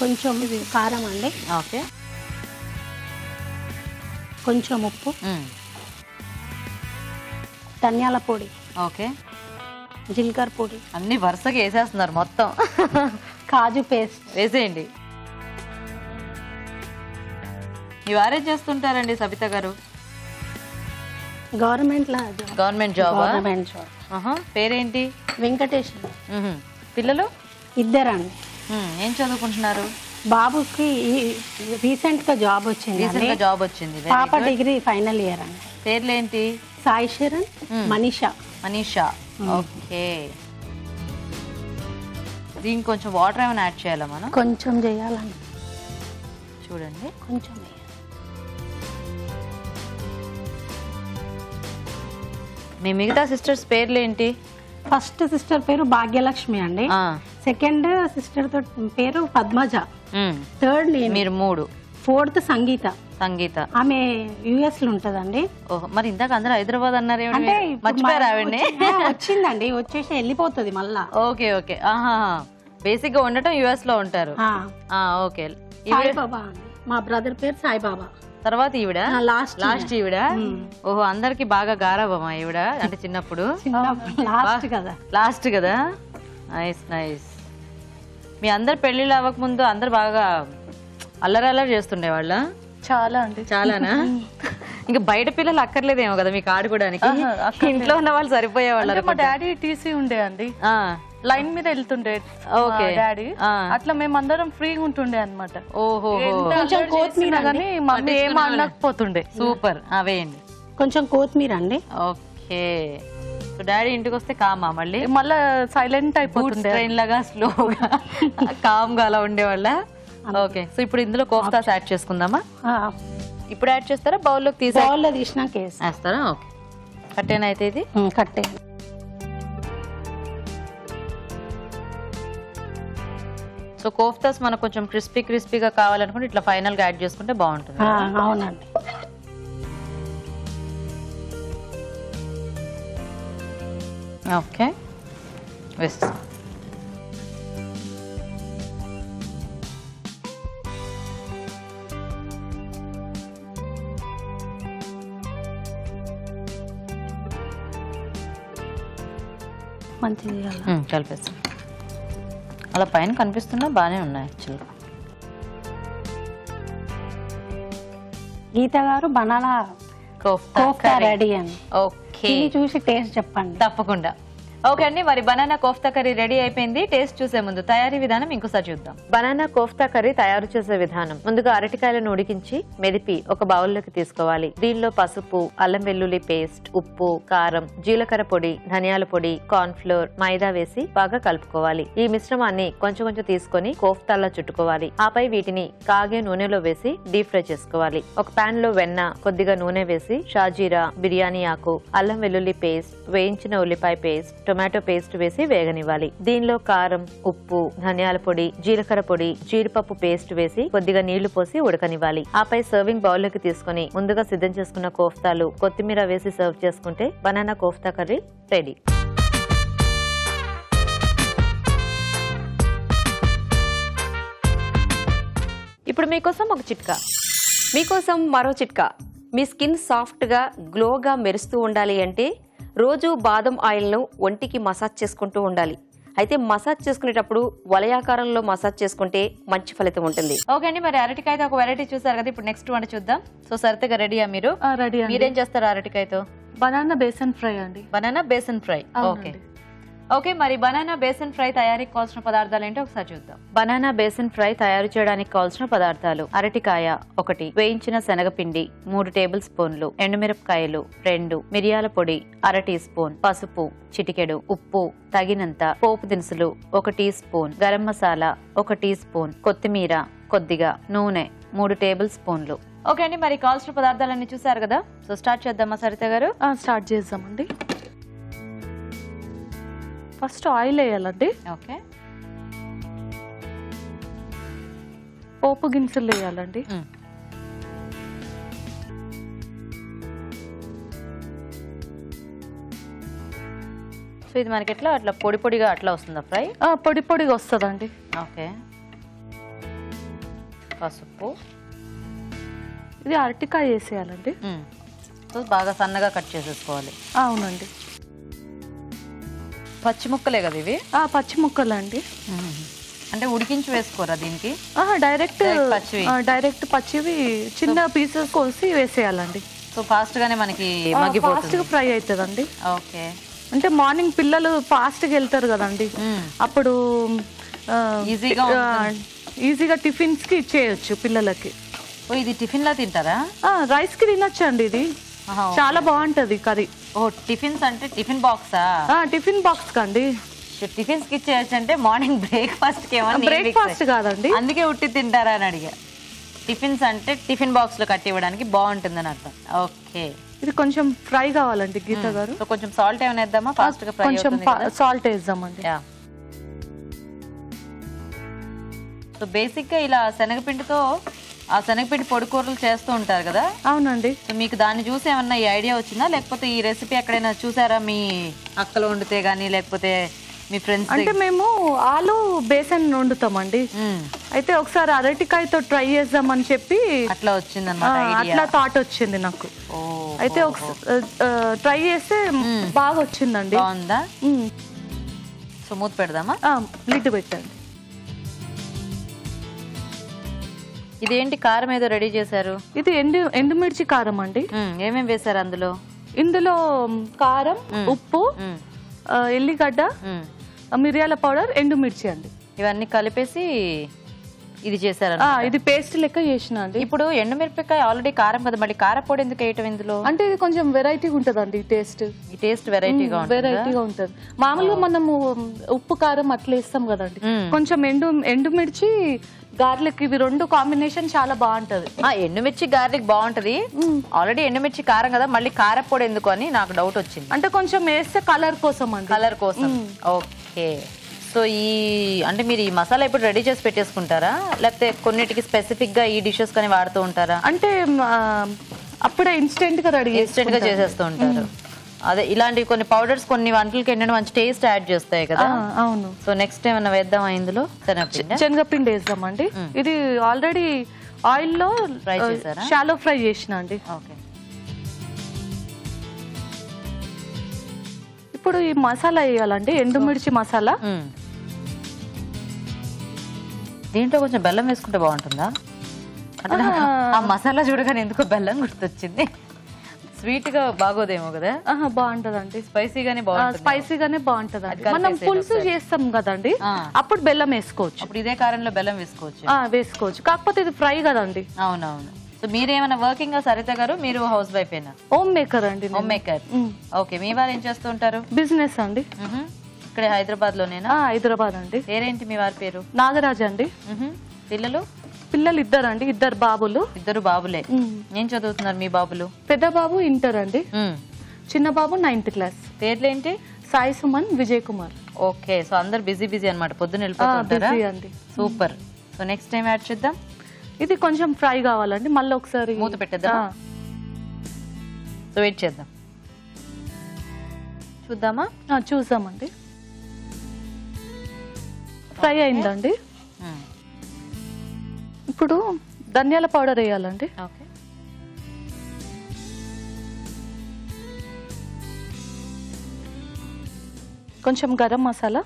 కొంచెం కారం అండి. ఓకే. కొంచెం ఉప్పు, ధనియాల పొడి, ఓకే, జీలకర్ర పొడి, అన్ని వరుసగా వేసేస్తున్నారు మొత్తం. కాజు పేస్ట్ వేసేయండి. ఇవారే చేస్తుంటారండి సబిత గారు? Government job. పేరేంటి? వెంకటేష్. పిల్లలు? ఇద్దరండి. ఏం చదువుకుంటున్నారు? బాబుకి రీసెంట్ గా జాబ్ వచ్చింది. పాప డిగ్రీ ఫైనల్ ఇయర్ అండి. పేర్లేంటి? సాయి శరణ్, మనీషా. ఓకే. దీనికి కొంచెం వాటర్ ఏమైనా యాడ్ చేయాలా మనం? కొంచెం చేయాలండి. చూడండి కొంచెం. మీ మిగతా సిస్టర్స్ పేర్లు ఏంటి? ఫస్ట్ సిస్టర్ పేరు భాగ్యలక్ష్మి అండి. సెకండ్ సిస్టర్ తో పేరు పద్మజ. థర్డ్ మీరు 3. ఫోర్త్ సంగీత. ఆమె యుఎస్ లో ఉంటదండి. ఓహో, మరి ఇందాక అందరూ హైదరాబాద్ అన్నారు, మర్చిపోయారు ఆవిడ్ని? వచ్చిందండి, వచ్చేసి వెళ్ళిపోతుంది మళ్ళా. ఓకే. బేసిక్ గా ఉండటం యుఎస్ లో ఉంటారు. ఓకే. సాయిబాబా, మా బ్రదర్ పేరు సాయిబాబా. తర్వాత ఈవిడ లాస్ట్ ఈవిడ. ఓహో, అందరికి బాగా గారాబమా ఈవిడ అంటే చిన్నప్పుడు? లాస్ట్ కదా. నైస్. మీ అందరు పెళ్లిళ్ళు అవ్వక ముందు అందరు బాగా అల్లరి చేస్తుండే వాళ్ళ? చాలానా? ఇంకా బయట పిల్లలు అక్కర్లేదేమో కదా మీకు ఆడుకోవడానికి? ఇంట్లో ఉన్న వాళ్ళు సరిపోయేవాళ్ళు. మా డాడీ టీసీ ఉండే అండి, లైన్ మీద వెళ్తుండే డాడీ. అట్లా మేమందరం ఫ్రీగా ఉంటుండే అనమాట. ఓహో, కానీ మమ్మీ ఏం అనకపోతుండే. సూపర్. వేయండి కొంచెం కొత్తిమీర అండి. ఓకే. సో డాడీ ఇంటికి వస్తే కామా మళ్ళీ సైలెంట్ అయిపోతుంది, ట్రైన్ లాగా స్లోగా కామ్ గా అలా ఉండేవాళ్ళ? ఓకే. సో ఇప్పుడు ఇందులో కోఫ్తాస్ యాడ్ చేసుకుందామా? ఇప్పుడు యాడ్ చేస్తారా? బౌల్లోకి తీసినాక వేస్తారా? ఓకే. కట్టేనా అయితే ఇది? కట్టే. సో కోఫ్తాస్ మనకు కొంచెం క్రిస్పీగా కావాలనుకుంటే ఇట్లా ఫైనల్ గా యాడ్ చేసుకుంటే బాగుంటుంది. అవునండి. ఓకే, వేస్తా. మంచిగా కలిపేస్తాం. అలా పైన కనిపిస్తున్నా బాగానే ఉన్నాయి యాక్చువల్గా. గీత గారు బనానా కోఫ్తా రెడీ అని. ఓకే, చూసి టేస్ట్ చెప్పండి. తప్పకుండా. ఓకే అండి, మరి బనానా కోఫ్తా కర్రీ రెడీ అయిపోయింది. టేస్ట్ చూసే ముందు తయారీ విధానం ఇంకోసారి చూద్దాం. బనానా కోఫ్తా కర్రీ తయారు చేసే విధానం: ముందుగా అరటికాయలను ఉడికించి మెదిపి ఒక బౌల్లోకి తీసుకోవాలి. దీనిలో పసుపు, అల్లం వెల్లుల్లి పేస్ట్, ఉప్పు, కారం, జీలకర్ర పొడి, ధనియాల పొడి, కార్న్ ఫ్లోర్, మైదా వేసి బాగా కలుపుకోవాలి. ఈ మిశ్రమాన్ని కొంచెం తీసుకొని కోఫ్తాలా చుట్టుకోవాలి. ఆపై వీటిని కాగే నూనెలో వేసి డీప్ ఫ్రై చేసుకోవాలి. ఒక పాన్ లో వెన్న, కొద్దిగా నూనె వేసి షాజీరా, బిర్యానీ ఆకు, అల్లం వెల్లుల్లి పేస్ట్, వేయించిన ఉల్లిపాయ పేస్ట్, టొమాటో పేస్ట్ వేసి వేగనివ్వాలి. దీనిలో కారం, ఉప్పు, ధనియాల పొడి, జీలకర్ర పొడి, జీడిపప్పు పేస్ట్ వేసి కొద్దిగా నీళ్లు పోసి ఉడకనివ్వాలి. ఆపై సర్వింగ్ బౌల్ లోకి తీసుకుని ముందుగా సిద్ధం చేసుకున్న కోఫ్తాలు, కొత్తిమీర వేసి సర్వ్ చేసుకుంటే బనానా కోఫ్తా కర్రీ రెడీ. ఇప్పుడు మీకోసం ఒక చిట్కా. మీకోసం మరో చిట్కా. మీ స్కిన్ సాఫ్ట్గా గ్లోగా మెరుస్తూ ఉండాలి అంటే రోజు బాదం ఆయిల్ను ఒంటికి మసాజ్ చేసుకుంటూ ఉండాలి. అయితే మసాజ్ చేసుకునేటప్పుడు వలయాకారంలో మసాజ్ చేసుకుంటే మంచి ఫలితం ఉంటుంది. ఓకే అండి, మరి అరటికాయతో ఒక వెరైటీ చూసారు కదా, ఇప్పుడు నెక్స్ట్ వంట చూద్దాం. సో సరితగా రెడీయా మీరు? రెడీ. మీరేం చేస్తారు అరటికాయతో? బనానా బేసన్ ఫ్రై అండి. Banana besan fry. Okay okay, మరి బనానా బేసన్ ఫ్రై తయారీకి కావాల్సిన పదార్థాలు ఏంటో ఒకసారి చూద్దాం. బనానా బేసన్ ఫ్రై తయారు చేయడానికి కావాల్సిన పదార్థాలు: అరటికాయ 1, వేయించిన శనగపిండి 3 టేబుల్ స్పూన్లు, ఎండుమిరపకాయలు 2, మిరియాల పొడి 1/2 టీ స్పూన్, పసుపు చిటికెడు, ఉప్పు తగినంత, పోపు దినుసులు 1 teaspoon, garam masala 1 teaspoon, కొత్తిమీర కొద్దిగా, నూనె 3 టేబుల్ స్పూన్లు. ఓకే అండి, మరి కావాల్సిన పదార్థాలన్నీ చూసారు కదా, సో స్టార్ట్ చేద్దామా సరిత గారు? స్టార్ట్ చేద్దామండి. ఫస్ట్ ఆయిల్ వేయాలండి. ఓకే, పోపు గింజలు వేయాలండి. సో ఇది మనకి ఎట్లా అట్లా పొడి పొడిగా అట్లా వస్తుందా ఫ్రై? పొడి పొడిగా వస్తుందండి. ఓకే, పసుపు, ఇది అరటికాయ వేసేయాలండి. సో బాగా సన్నగా కట్ చేసేసుకోవాలి. అవునండి. పచ్చి ముక్కలే కదా ఇవి? పచ్చి ముక్కలు అండి. అంటే ఉడికించి వేసుకోరా దీనికి? డైరెక్ట్ పచ్చివి చిన్న పీసెస్ కోసి వేసేయాలండి. సో ఫాస్ట్ గానే మనకి ఫాస్ట్ గా ఫ్రై అవుతుందండి. ఓకే, అంటే మార్నింగ్ పిల్లలు ఫాస్ట్ గా వెళ్తారు కదండి, అప్పుడు ఈజీగా టిఫిన్స్ కి ఇచ్చేయచ్చు పిల్లలకి. ఇది టిఫిన్ లా తింటారా? రైస్ కి తినొచ్చు అండి, ఇది చాలా బాగుంటది కర్రీ. ఓ టిఫిన్స్ అంటే టిఫిన్ బాక్సా? టిఫిన్ బాక్స్ కండి. టిఫిన్స్ కి ఇచ్చేయచ్చు అంటే మార్నింగ్ బ్రేక్ఫాస్ట్ కి? బ్రేక్ఫాస్ట్ కాదండి, అందుకే ఉట్టి తింటారా అని అడిగా. టిఫిన్స్ అంటే టిఫిన్ బాక్స్ లో కట్టి ఇవ్వడానికి బాగుంటుందని అర్థం. ఓకే, ఇది కొంచెం ఫ్రై కావాలండి గీత గారు. సో కొంచెం సాల్ట్ ఏమైనా వేద్దామా? ఫాస్ట్ గా ఫ్రై కొంచెం సాల్ట్ వేద్దామండి. సో బేసిక్ గా ఇలా శనగపిండితో ఆ శనగపిండి పొడి కూరలు చేస్తూ ఉంటారు కదా? అవునండి. సో మీకు దాన్ని చూసి ఏమన్నా ఈ ఐడియా వచ్చిందా, లేకపోతే ఈ రెసిపీ ఎక్కడైనా చూసారా మీ అక్కలు వండితే గానీ, లేకపోతే మీ ఫ్రెండ్స్? అంటే మేము ఆలు బేసన్ వండుతామండి, అయితే ఒకసారి అరటికాయతో ట్రై చేద్దామని చెప్పి అట్లా వచ్చింది అన్నమాట. అట్లా థాట్ వచ్చింది నాకు. అయితే ట్రై చేస్తే బాగా వచ్చిందండి. బాగుందా? సో మూత పెడదామా? లిడ్ పెట్టండి. ఇదేంటి కారం ఏదో రెడీ చేశారు? ఇది ఎండుమిర్చి కారం అండి. ఏమేమి వేశారు అందులో? ఇందులో కారం, ఉప్పు, ఎల్లిగడ్డ, మిరియాల పౌడర్, ఎండుమిర్చి అండి. ఇవన్నీ కలిపేసి ఇది చేశారు. ఇది పేస్ట్ లెక్క చేసిన అండి. ఇప్పుడు ఎండుమిరపకాయ ఆల్రెడీ కారం కదా, మళ్ళీ కారపొడి ఎందుకు వేయటం ఇందులో? అంటే ఇది కొంచెం వెరైటీగా ఉంటదండి టేస్ట్. ఈ టేస్ట్ వెరైటీగా ఉంటది. మామూలుగా మనము ఉప్పు కారం అట్లా వేస్తాం కదండి, కొంచెం ఎండుమిర్చి గార్లిక్ ఇవి 2 కాంబినేషన్ చాలా బాగుంటది. ఎండుమిర్చి గార్లిక్ బాగుంటది. ఆల్రెడీ ఎండుమిర్చి కారం కదా, మళ్ళీ కారపొడి ఎందుకు అని నాకు డౌట్ వచ్చింది. అంటే కొంచెం వేస్తే కలర్ కోసం అండి. కలర్ కోసం. ఓకే, సో ఈ అంటే మీరు ఈ మసాలా ఇప్పుడు రెడీ చేసి పెట్టేసుకుంటారా, లేకపోతే కొన్నిటికి స్పెసిఫిక్ గా ఈ డిషెస్ కానీ వాడుతూ ఉంటారా? అంటే అప్పుడే ఇన్స్టెంట్ గా చేసేస్తూ ఉంటారు. అదే ఇలాంటి కొన్ని పౌడర్స్ కొన్ని వంటలకి ఏంటంటే మంచి టేస్ట్ యాడ్ చేస్తాయి కదా. అవును. సో నెక్స్ట్ ఏమన్నా వేద్దామా ఇందులో? శనగపిండి వేద్దామండి. ఇది ఆల్రెడీ ఆయిల్ లో ఫ్రై చేశారా? షాలో ఫ్రై చేసిన అండి. ఓకే, ఇప్పుడు ఈ మసాలా వేయాలండి, ఎండుమిర్చి మసాలా. దీంట్లో కొంచెం బెల్లం వేసుకుంటే బాగుంటుందా? ఆ మసాలా చూడగానే ఎందుకో బెల్లం గుర్తొచ్చింది. స్వీట్ గా బాగోదేమో కదా? బాగుంటదండి, స్పైసీగానే బాగుంటదండి. మనం పులుసు చేస్తాం కదండి, అప్పుడు బెల్లం వేసుకోవచ్చు. అప్పుడు ఇదే కారంలో బెల్లం వేసుకోవచ్చు, కాకపోతే ఇది ఫ్రై కదండి. అవునవును. సో మీరేమైనా వర్కింగ్ సరిత గారు? మీరు హౌస్ వైఫ్ ఏనా? హోమ్ మేకర్ అండి. Home maker. ఓకే, మీ వారు ఏం చేస్తూ ఉంటారు? బిజినెస్ అండి. ఇక్కడ హైదరాబాద్ లోనేనా? హైదరాబాద్ అండి. పేరేంటి మీ వారి పేరు? నాగరాజ్ అండి. పిల్లలు? పిల్లలు ఇద్దరండి, ఇద్దరు బాబులు. ఇద్దరు బాబులే. ఏం చదువుతున్నారు మీ బాబులు? పెద్ద బాబు ఇంటర్ అండి, చిన్న బాబు 9th క్లాస్. పేర్లు ఏంటి? సాయి సుమన్, విజయ్ కుమార్. ఓకే, సో అందరు బిజీ బిజీ అన్నమాట, పొద్దున వెళ్ళిపోతుంటారా? Super. So next time add చేద్దాం. ఇది కొంచెం ఫ్రై కావాలండి, మళ్ళీ ఒకసారి మూత పెట్టేద్దాం. సో వెయిట్ చేద్దాం, చూద్దామా? చూద్దామండి. ఫ్రై అయిందండి. ఇప్పుడు ధనియాల పౌడర్ వేయాలండి. ఓకే, కొంచెం గరం మసాలా,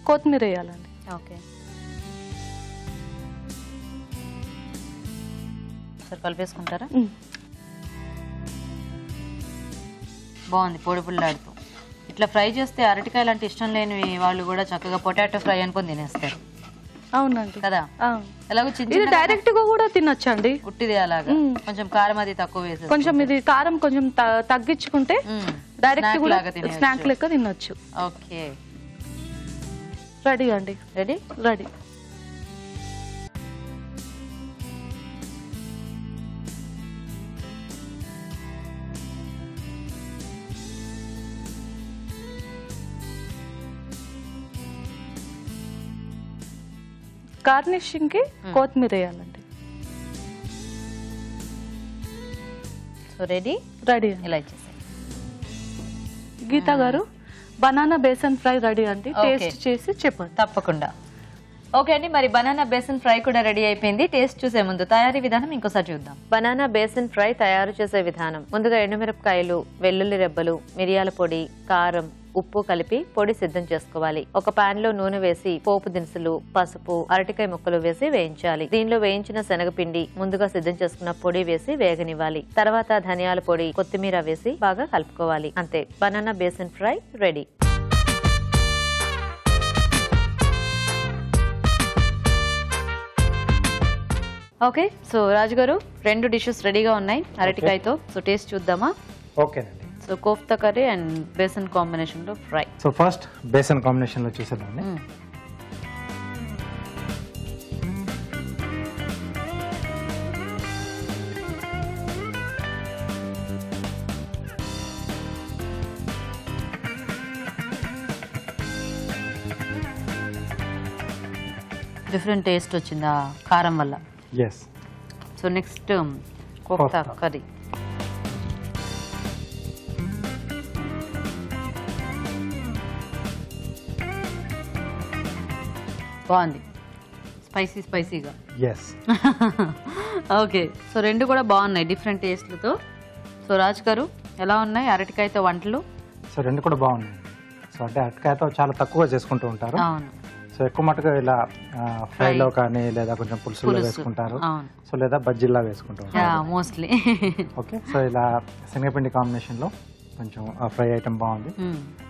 కొత్తిమీర వేయాలండి. ఓకే, సరే కలిపేసుకుంటారా? బాగుంది, పొడి పుల్లాడుతూ. ఇట్లా ఫ్రై చేస్తే అరటికాయలు అంటే ఇష్టం లేని వాళ్ళు కూడా చక్కగా పొటాటో ఫ్రై అనుకొని తినేస్తారు. అవునండి కదా, ఎలాగో ఇది డైరెక్ట్ గా కూడా తినొచ్చండి, ఉట్టిది అలాగా. కొంచెం కారం అది తక్కువ వేసి, కొంచెం ఇది కారం కొంచెం తగ్గించుకుంటే డైరెక్ట్ కూడా స్నాక్ లెక్క తినొచ్చు. ఓకే, రెడీ అండి. రెడీ. గార్నిషింగ్ కి కొత్తిమీర వేయాలండి. So ready. ఇలా ఇచ్చేసాయి. గీతా గారు, బనానా బేసన్ ఫ్రై రెడీ అండి, టేస్ట్ చేసి చెప్పండి. తప్పకుండా. ఓకే అండి, మరి బనానా బేసన్ ఫ్రై కూడా రెడీ అయిపోయింది. టేస్ట్ చూసే ముందు తయారీ విధానం ఇంకోసారి చూద్దాం. బనానా బేసన్ ఫ్రై తయారు చేసే విధానం: ముందుగా ఎండుమిరపకాయలు, వెల్లుల్లి రెబ్బలు, మిరియాల పొడి, కారం, ఉప్పు కలిపి పొడి సిద్ధం చేసుకోవాలి. ఒక పాన్ లో నూనె వేసి పోపు దినుసులు, పసుపు, అరటికాయ ముక్కలు వేసి వేయించాలి. దీనిలో వేయించిన శనగపిండి, ముందుగా సిద్ధం చేసుకున్న పొడి వేసి వేగనివ్వాలి. తర్వాత ధనియాల పొడి, కొత్తిమీర వేసి బాగా కలుపుకోవాలి. అంతే, banana besan fry ready. Okay, so Raju గారు, 2 డిషెస్ రెడీగా ఉన్నాయి అరటికాయతో. సో టేస్ట్ చూద్దామా? ఓకేనండి. So kofta curry and besan combination లో fry. So first besan combination లో చూసేద్దామండి. డిఫరెంట్ టేస్ట్ వచ్చిందా కారం వల్ల? Yes. So next kofta curry. బాగుంది, స్పైసీగా. ఎస్. ఓకే, సో 2 కూడా బాగున్నాయి డిఫరెంట్ టేస్ట్లతో. సో రాజ్ గారు, ఎలా ఉన్నాయి అరటికాయతో వంటలు? సో 2 కూడా బాగున్నాయి. సో అంటే అరటికాయతో చాలా తక్కువ చేసుకుంటూ ఉంటారు. అవును. సో ఎక్కువ మటుకు ఇలా ఫ్రైలో కానీ లేదా కొంచెం పులుసులో వేసుకుంటారు. సో లేదా బజ్జీలా వేసుకుంటూ ఉంటారు మోస్ట్లీ. ఓకే, సో ఇలా శనగపిండి కాంబినేషన్ లో కొంచెం ఫ్రై ఐటమ్ బాగుంది.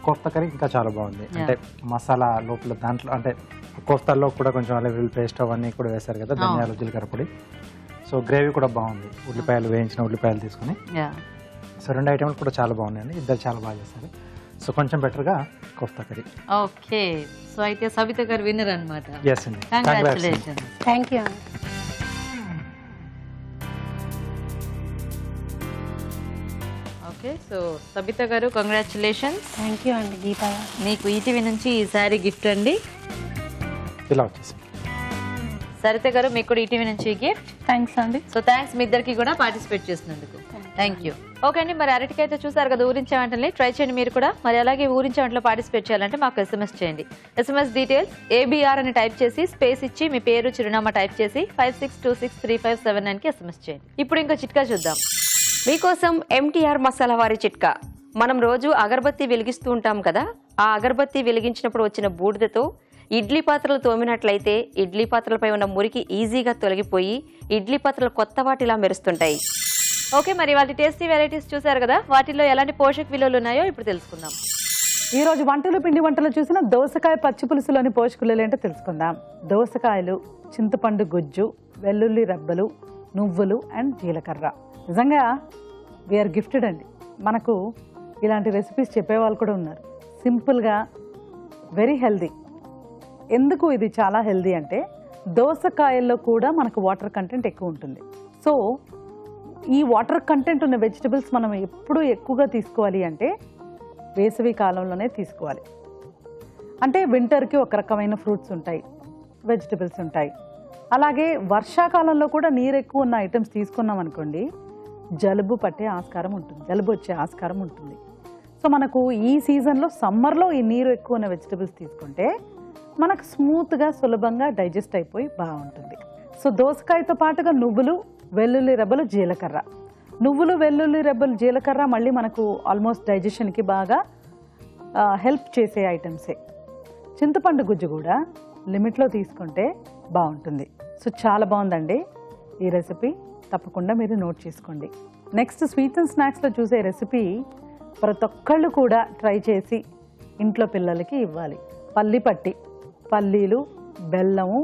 కోఫ్తా కర్రీ ఇంకా చాలా బాగుంది. అంటే మసాలా లోపల దాంట్లో అంటే కోఫ్తాల్లో కూడా కొంచెం అల్లం పేస్ట్ అవన్నీ కూడా వేశారు కదా, ధనియాలు, జీలకర్ర పొడి. సో గ్రేవీ కూడా బాగుంది, ఉల్లిపాయలు వేయించిన ఉల్లిపాయలు తీసుకుని. సో 2 ఐటమ్లు కూడా చాలా బాగున్నాయండి, ఇద్దరు చాలా బాగా చేస్తారు. సో కొంచెం బెటర్గా కోఫ్తా కర్రీ. ఓకే, సో అయితే సవిత గారు విన్నర్ అన్నమాట. ఎస్ అండి, congratulations. Thank you. Okay, so Sabitha గారు కంగ్రాచులేషన్స్. థ్యాంక్ యూ అండి గీతా గారు. మీకు ఈటీవీ నుంచి ఈ శారీ గిఫ్ట్ అండి. ఇలా వచ్చేసి సరిత గారు, మీకు కూడా ఈటీవీ నుంచి గిఫ్ట్. థ్యాంక్స్ అండి. సో థ్యాంక్స్ మీ ఇద్దరికి కూడా పార్టిసిపేట్ చేసినందుకు. Thank you. ఓకే అండి, మరి అరటికైతే చూసారు కదా, ఊరించే వంటల్ని ట్రై చేయండి మీరు కూడా. మరి అలాగే ఊరించే వంటలో పార్టిసిపేట్ చేయాలంటే మాకు SMS చేయండి. SMS డీటెయిల్స్ ABR అని టైప్ చేసి స్పేస్ ఇచ్చి మీ పేరు, చిరునామా టైప్ చేసి 56263579కి SMS చేయండి. ఇప్పుడు ఇంకో చిట్కా చూద్దాం. మీకోసం MTR మసాలా వారి చిట్కా. మనం రోజు అగరబత్తి వెలిగిస్తూ ఉంటాం కదా, ఆ అగరబత్తి వెలిగించినప్పుడు వచ్చిన బూడిదతో ఇడ్లీ పాత్రలు తోమినట్లయితే ఇడ్లీ పాత్రలపై ఉన్న మురికి ఈజీగా తొలగిపోయి ఇడ్లీ పాత్రలు కొత్త వాటిలా మెరుస్తుంటాయి. ఓకే, మరి వాటి టేస్టీ వెరైటీస్ చూసారు కదా, వాటిల్లో ఎలాంటి పోషక విలువలు ఉన్నాయో ఇప్పుడు తెలుసుకుందాం. ఈ రోజు వంటలు పిండి వంటలు చూసిన దోసకాయ పచ్చి పులుసులోని పోషకులు ఏంటో తెలుసుకుందాం. దోసకాయలు, చింతపండు గుజ్జు, వెల్లుల్లి రెబ్బలు, నువ్వులు అండ్ జీలకర్ర. నిజంగా వీఆర్ గిఫ్టెడ్ అండి. మనకు ఇలాంటి రెసిపీస్ చెప్పేవాళ్ళు కూడా ఉన్నారు. సింపుల్గా, వెరీ హెల్దీ. ఎందుకు ఇది చాలా హెల్దీ అంటే దోసకాయల్లో కూడా మనకు వాటర్ కంటెంట్ ఎక్కువ ఉంటుంది. సో ఈ వాటర్ కంటెంట్ ఉన్న వెజిటబుల్స్ మనం ఎప్పుడు ఎక్కువగా తీసుకోవాలి అంటే వేసవి కాలంలోనే తీసుకోవాలి. అంటే వింటర్కి ఒక రకమైన ఫ్రూట్స్ ఉంటాయి, వెజిటబుల్స్ ఉంటాయి. అలాగే వర్షాకాలంలో కూడా నీరు ఎక్కువ ఉన్న ఐటమ్స్ తీసుకున్నాం అనుకోండి, జలుబు పట్టే ఆస్కారం ఉంటుంది, జలుబు వచ్చే ఆస్కారం ఉంటుంది. సో మనకు ఈ సీజన్లో సమ్మర్లో ఈ నీరు ఎక్కువ ఉన్న వెజిటబుల్స్ తీసుకుంటే మనకు స్మూత్గా, సులభంగా డైజెస్ట్ అయిపోయి బాగుంటుంది. సో దోసకాయతో పాటుగా నువ్వులు, వెల్లుల్లి రెబ్బలు, జీలకర్ర. నువ్వులు, వెల్లుల్లి రెబ్బలు, జీలకర్ర మళ్ళీ మనకు ఆల్మోస్ట్ డైజెషన్కి బాగా హెల్ప్ చేసే ఐటమ్సే. చింతపండు గుజ్జు కూడా లిమిట్లో తీసుకుంటే బాగుంటుంది. సో చాలా బాగుందండి ఈ రెసిపీ, తప్పకుండా మీరు నోట్ చేసుకోండి. నెక్స్ట్ స్వీట్స్ అండ్ స్నాక్స్లో చూసే రెసిపీ ప్రతి ఒక్కళ్ళు కూడా ట్రై చేసి ఇంట్లో పిల్లలకి ఇవ్వాలి. పల్లి పట్టి, పల్లీలు, బెల్లము,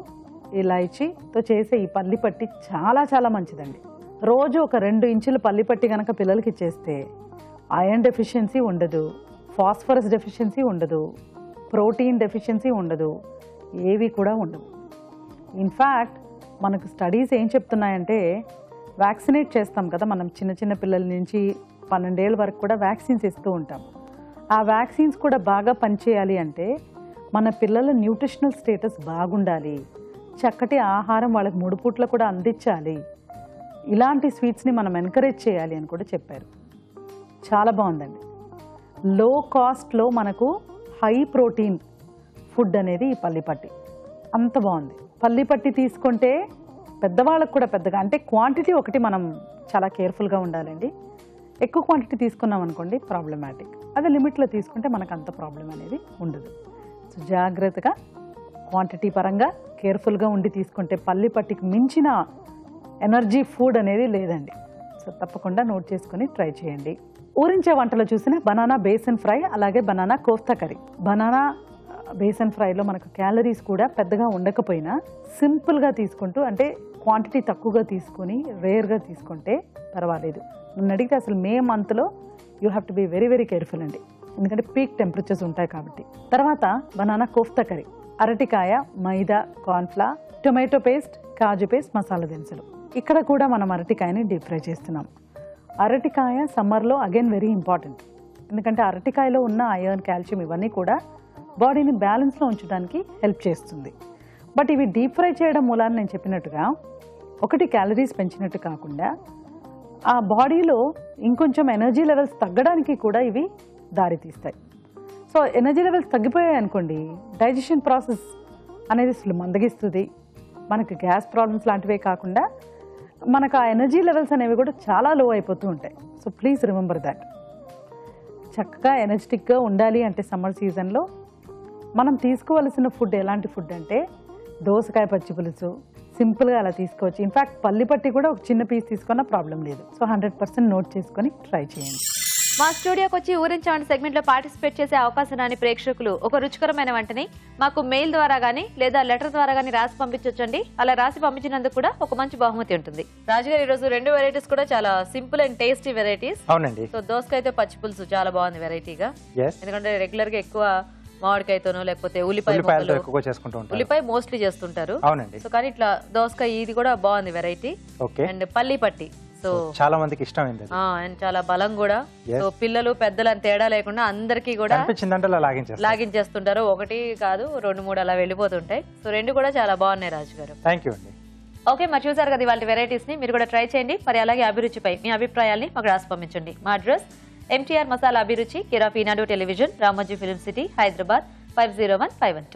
ఇలాచీతో చేసే ఈ పల్లి పట్టి చాలా చాలా మంచిదండి. రోజు ఒక 2 ఇంచుల పల్లి పట్టి కనుక పిల్లలకి ఇచ్చేస్తే ఐరన్ డెఫిషియన్సీ ఉండదు, ఫాస్ఫరస్ డెఫిషియన్సీ ఉండదు, ప్రోటీన్ డెఫిషియన్సీ ఉండదు, ఏవి కూడా ఉండవు. ఇన్ఫ్యాక్ట్ మనకు స్టడీస్ ఏం చెప్తున్నాయంటే వ్యాక్సినేట్ చేస్తాం కదా మనం, చిన్న చిన్న పిల్లల నుంచి 12 ఏళ్ళ వరకు కూడా వ్యాక్సిన్స్ ఇస్తూ ఉంటాం. ఆ వ్యాక్సిన్స్ కూడా బాగా పనిచేయాలి అంటే మన పిల్లల న్యూట్రిషనల్ స్టేటస్ బాగుండాలి, చక్కటి ఆహారం వాళ్ళకి 3 పూట్ల కూడా అందించాలి, ఇలాంటి స్వీట్స్ని మనం ఎంకరేజ్ చేయాలి అని కూడా చెప్పారు. చాలా బాగుందండి. లో కాస్ట్లో మనకు హై ప్రోటీన్ ఫుడ్ అనేది ఈ పల్లిపట్టి, అంత బాగుంది. పల్లిపట్టి తీసుకుంటే పెద్దవాళ్ళకు కూడా పెద్దగా, అంటే క్వాంటిటీ ఒకటి మనం చాలా కేర్ఫుల్గా ఉండాలండి. ఎక్కువ క్వాంటిటీ తీసుకున్నాం అనుకోండి ప్రాబ్లమాటిక్, అదే లిమిట్లో తీసుకుంటే మనకు అంత ప్రాబ్లం అనేది ఉండదు. సో జాగ్రత్తగా క్వాంటిటీ పరంగా కేర్ఫుల్గా ఉండి తీసుకుంటే పల్లిపట్టికి మించిన ఎనర్జీ ఫుడ్ అనేది లేదండి. సో తప్పకుండా నోట్ చేసుకొని ట్రై చేయండి. ఊరించే వంటలో చూసిన బనానా బేసన్ ఫ్రై, అలాగే banana kofta curry. Banana besan ఫ్రైలో మనకు క్యాలరీస్ కూడా పెద్దగా ఉండకపోయినా సింపుల్గా తీసుకుంటూ, అంటే క్వాంటిటీ తక్కువగా తీసుకొని రేర్గా తీసుకుంటే పర్వాలేదు. నన్ను అడిగితే అసలు మే మంత్లో you have to be very very careful అండి, ఎందుకంటే పీక్ టెంపరేచర్స్ ఉంటాయి కాబట్టి. తర్వాత బనానా కోఫ్తా కర్రీ, అరటికాయ, మైదా, కార్న్ఫ్లవర్, టొమాటో పేస్ట్, కాజు పేస్ట్, మసాలా దినుసులు. ఇక్కడ కూడా మనం అరటికాయని డీప్ ఫ్రై చేస్తున్నాం. అరటికాయ సమ్మర్లో అగైన్ వెరీ ఇంపార్టెంట్, ఎందుకంటే అరటికాయలో ఉన్న ఐరన్, కాల్షియం ఇవన్నీ కూడా బాడీని బ్యాలెన్స్లో ఉంచడానికి హెల్ప్ చేస్తుంది. బట్ ఇవి డీప్ ఫ్రై చేయడం మూలాన నేను చెప్పినట్టుగా ఒకటి క్యాలరీస్ పెంచినట్టు కాకుండా ఆ బాడీలో ఇంకొంచెం ఎనర్జీ లెవెల్స్ తగ్గడానికి కూడా ఇవి దారితీస్తాయి. సో ఎనర్జీ లెవెల్స్ తగ్గిపోయాయి అనుకోండి, డైజెషన్ ప్రాసెస్ అనేది అసలు మందగిస్తుంది. మనకు గ్యాస్ ప్రాబ్లమ్స్ లాంటివే కాకుండా మనకు ఆ ఎనర్జీ లెవెల్స్ అనేవి కూడా చాలా లో అయిపోతూ ఉంటాయి. So please remember that. చక్కగా ఎనర్జెటిక్గా ఉండాలి అంటే సమ్మర్ సీజన్లో మనం తీసుకోవాల్సిన ఫుడ్ ఎలాంటి ఫుడ్ అంటే దోసకాయ పచ్చి పులుసు, సింపుల్గా అలా తీసుకోవచ్చు. ఇన్ఫ్యాక్ట్ పల్లిపట్టి కూడా ఒక చిన్న పీస్ తీసుకున్న ప్రాబ్లం లేదు. సో 100% నోట్ చేసుకొని ట్రై చేయండి. మా స్టూడియోకి వచ్చి ఊరించండి సెగ్మెంట్లో పార్టిసిపేట్ చేసే అవకాశాన్ని ప్రేక్షకులు ఒక రుచికరమైన వంటని మాకు మెయిల్ ద్వారా కానీ లేదా లెటర్ ద్వారా కానీ రాసి పంపించొచ్చండి. అలా రాసి పంపించినందుకు కూడా ఒక మంచి బహుమతి ఉంటుంది. రాజుగారు ఈరోజు 2 వెరైటీస్ కూడా చాలా సింపుల్ అండ్ టేస్టీ వెరైటీస్. అవునండి. సో దోసకాయతో పచ్చి పులుసు చాలా బాగుంది వెరైటీగా, ఎందుకంటే రెగ్యులర్ గా ఎక్కువ మామిడికాయతోనో లేకపోతే ఉల్లిపాయ మోస్ట్లీ చేస్తుంటారు. అవునండి. సో కానీ ఇట్లా దోసకాయ ఇది కూడా బాగుంది వెరైటీ. అండ్ పల్లి పట్టి సో చాలా మందికి ఇష్టం అండ్ చాలా బలం కూడా. సో పిల్లలు పెద్దలు అని తేడా లేకుండా అందరికీ కూడా లాగించేస్తుంటారు. ఒకటి కాదు 2-3 అలా వెళ్ళిపోతుంటాయి. సో 2 కూడా చాలా బాగున్నాయి రాజు గారు. థ్యాంక్ యూ అండి. ఓకే, మరి చూసారు కదా ఇవాళ వెరైటీస్ ని, మీరు కూడా ట్రై చేయండి. మరి అలాగే అభిరుచిపై మీ అభిప్రాయాల్ని మాకు రాసి పంపించండి. మా అడ్రస్ MTR మసాలా అభిరుచి, care of Eenadu television, Ramoji film city, Hyderabad 50152.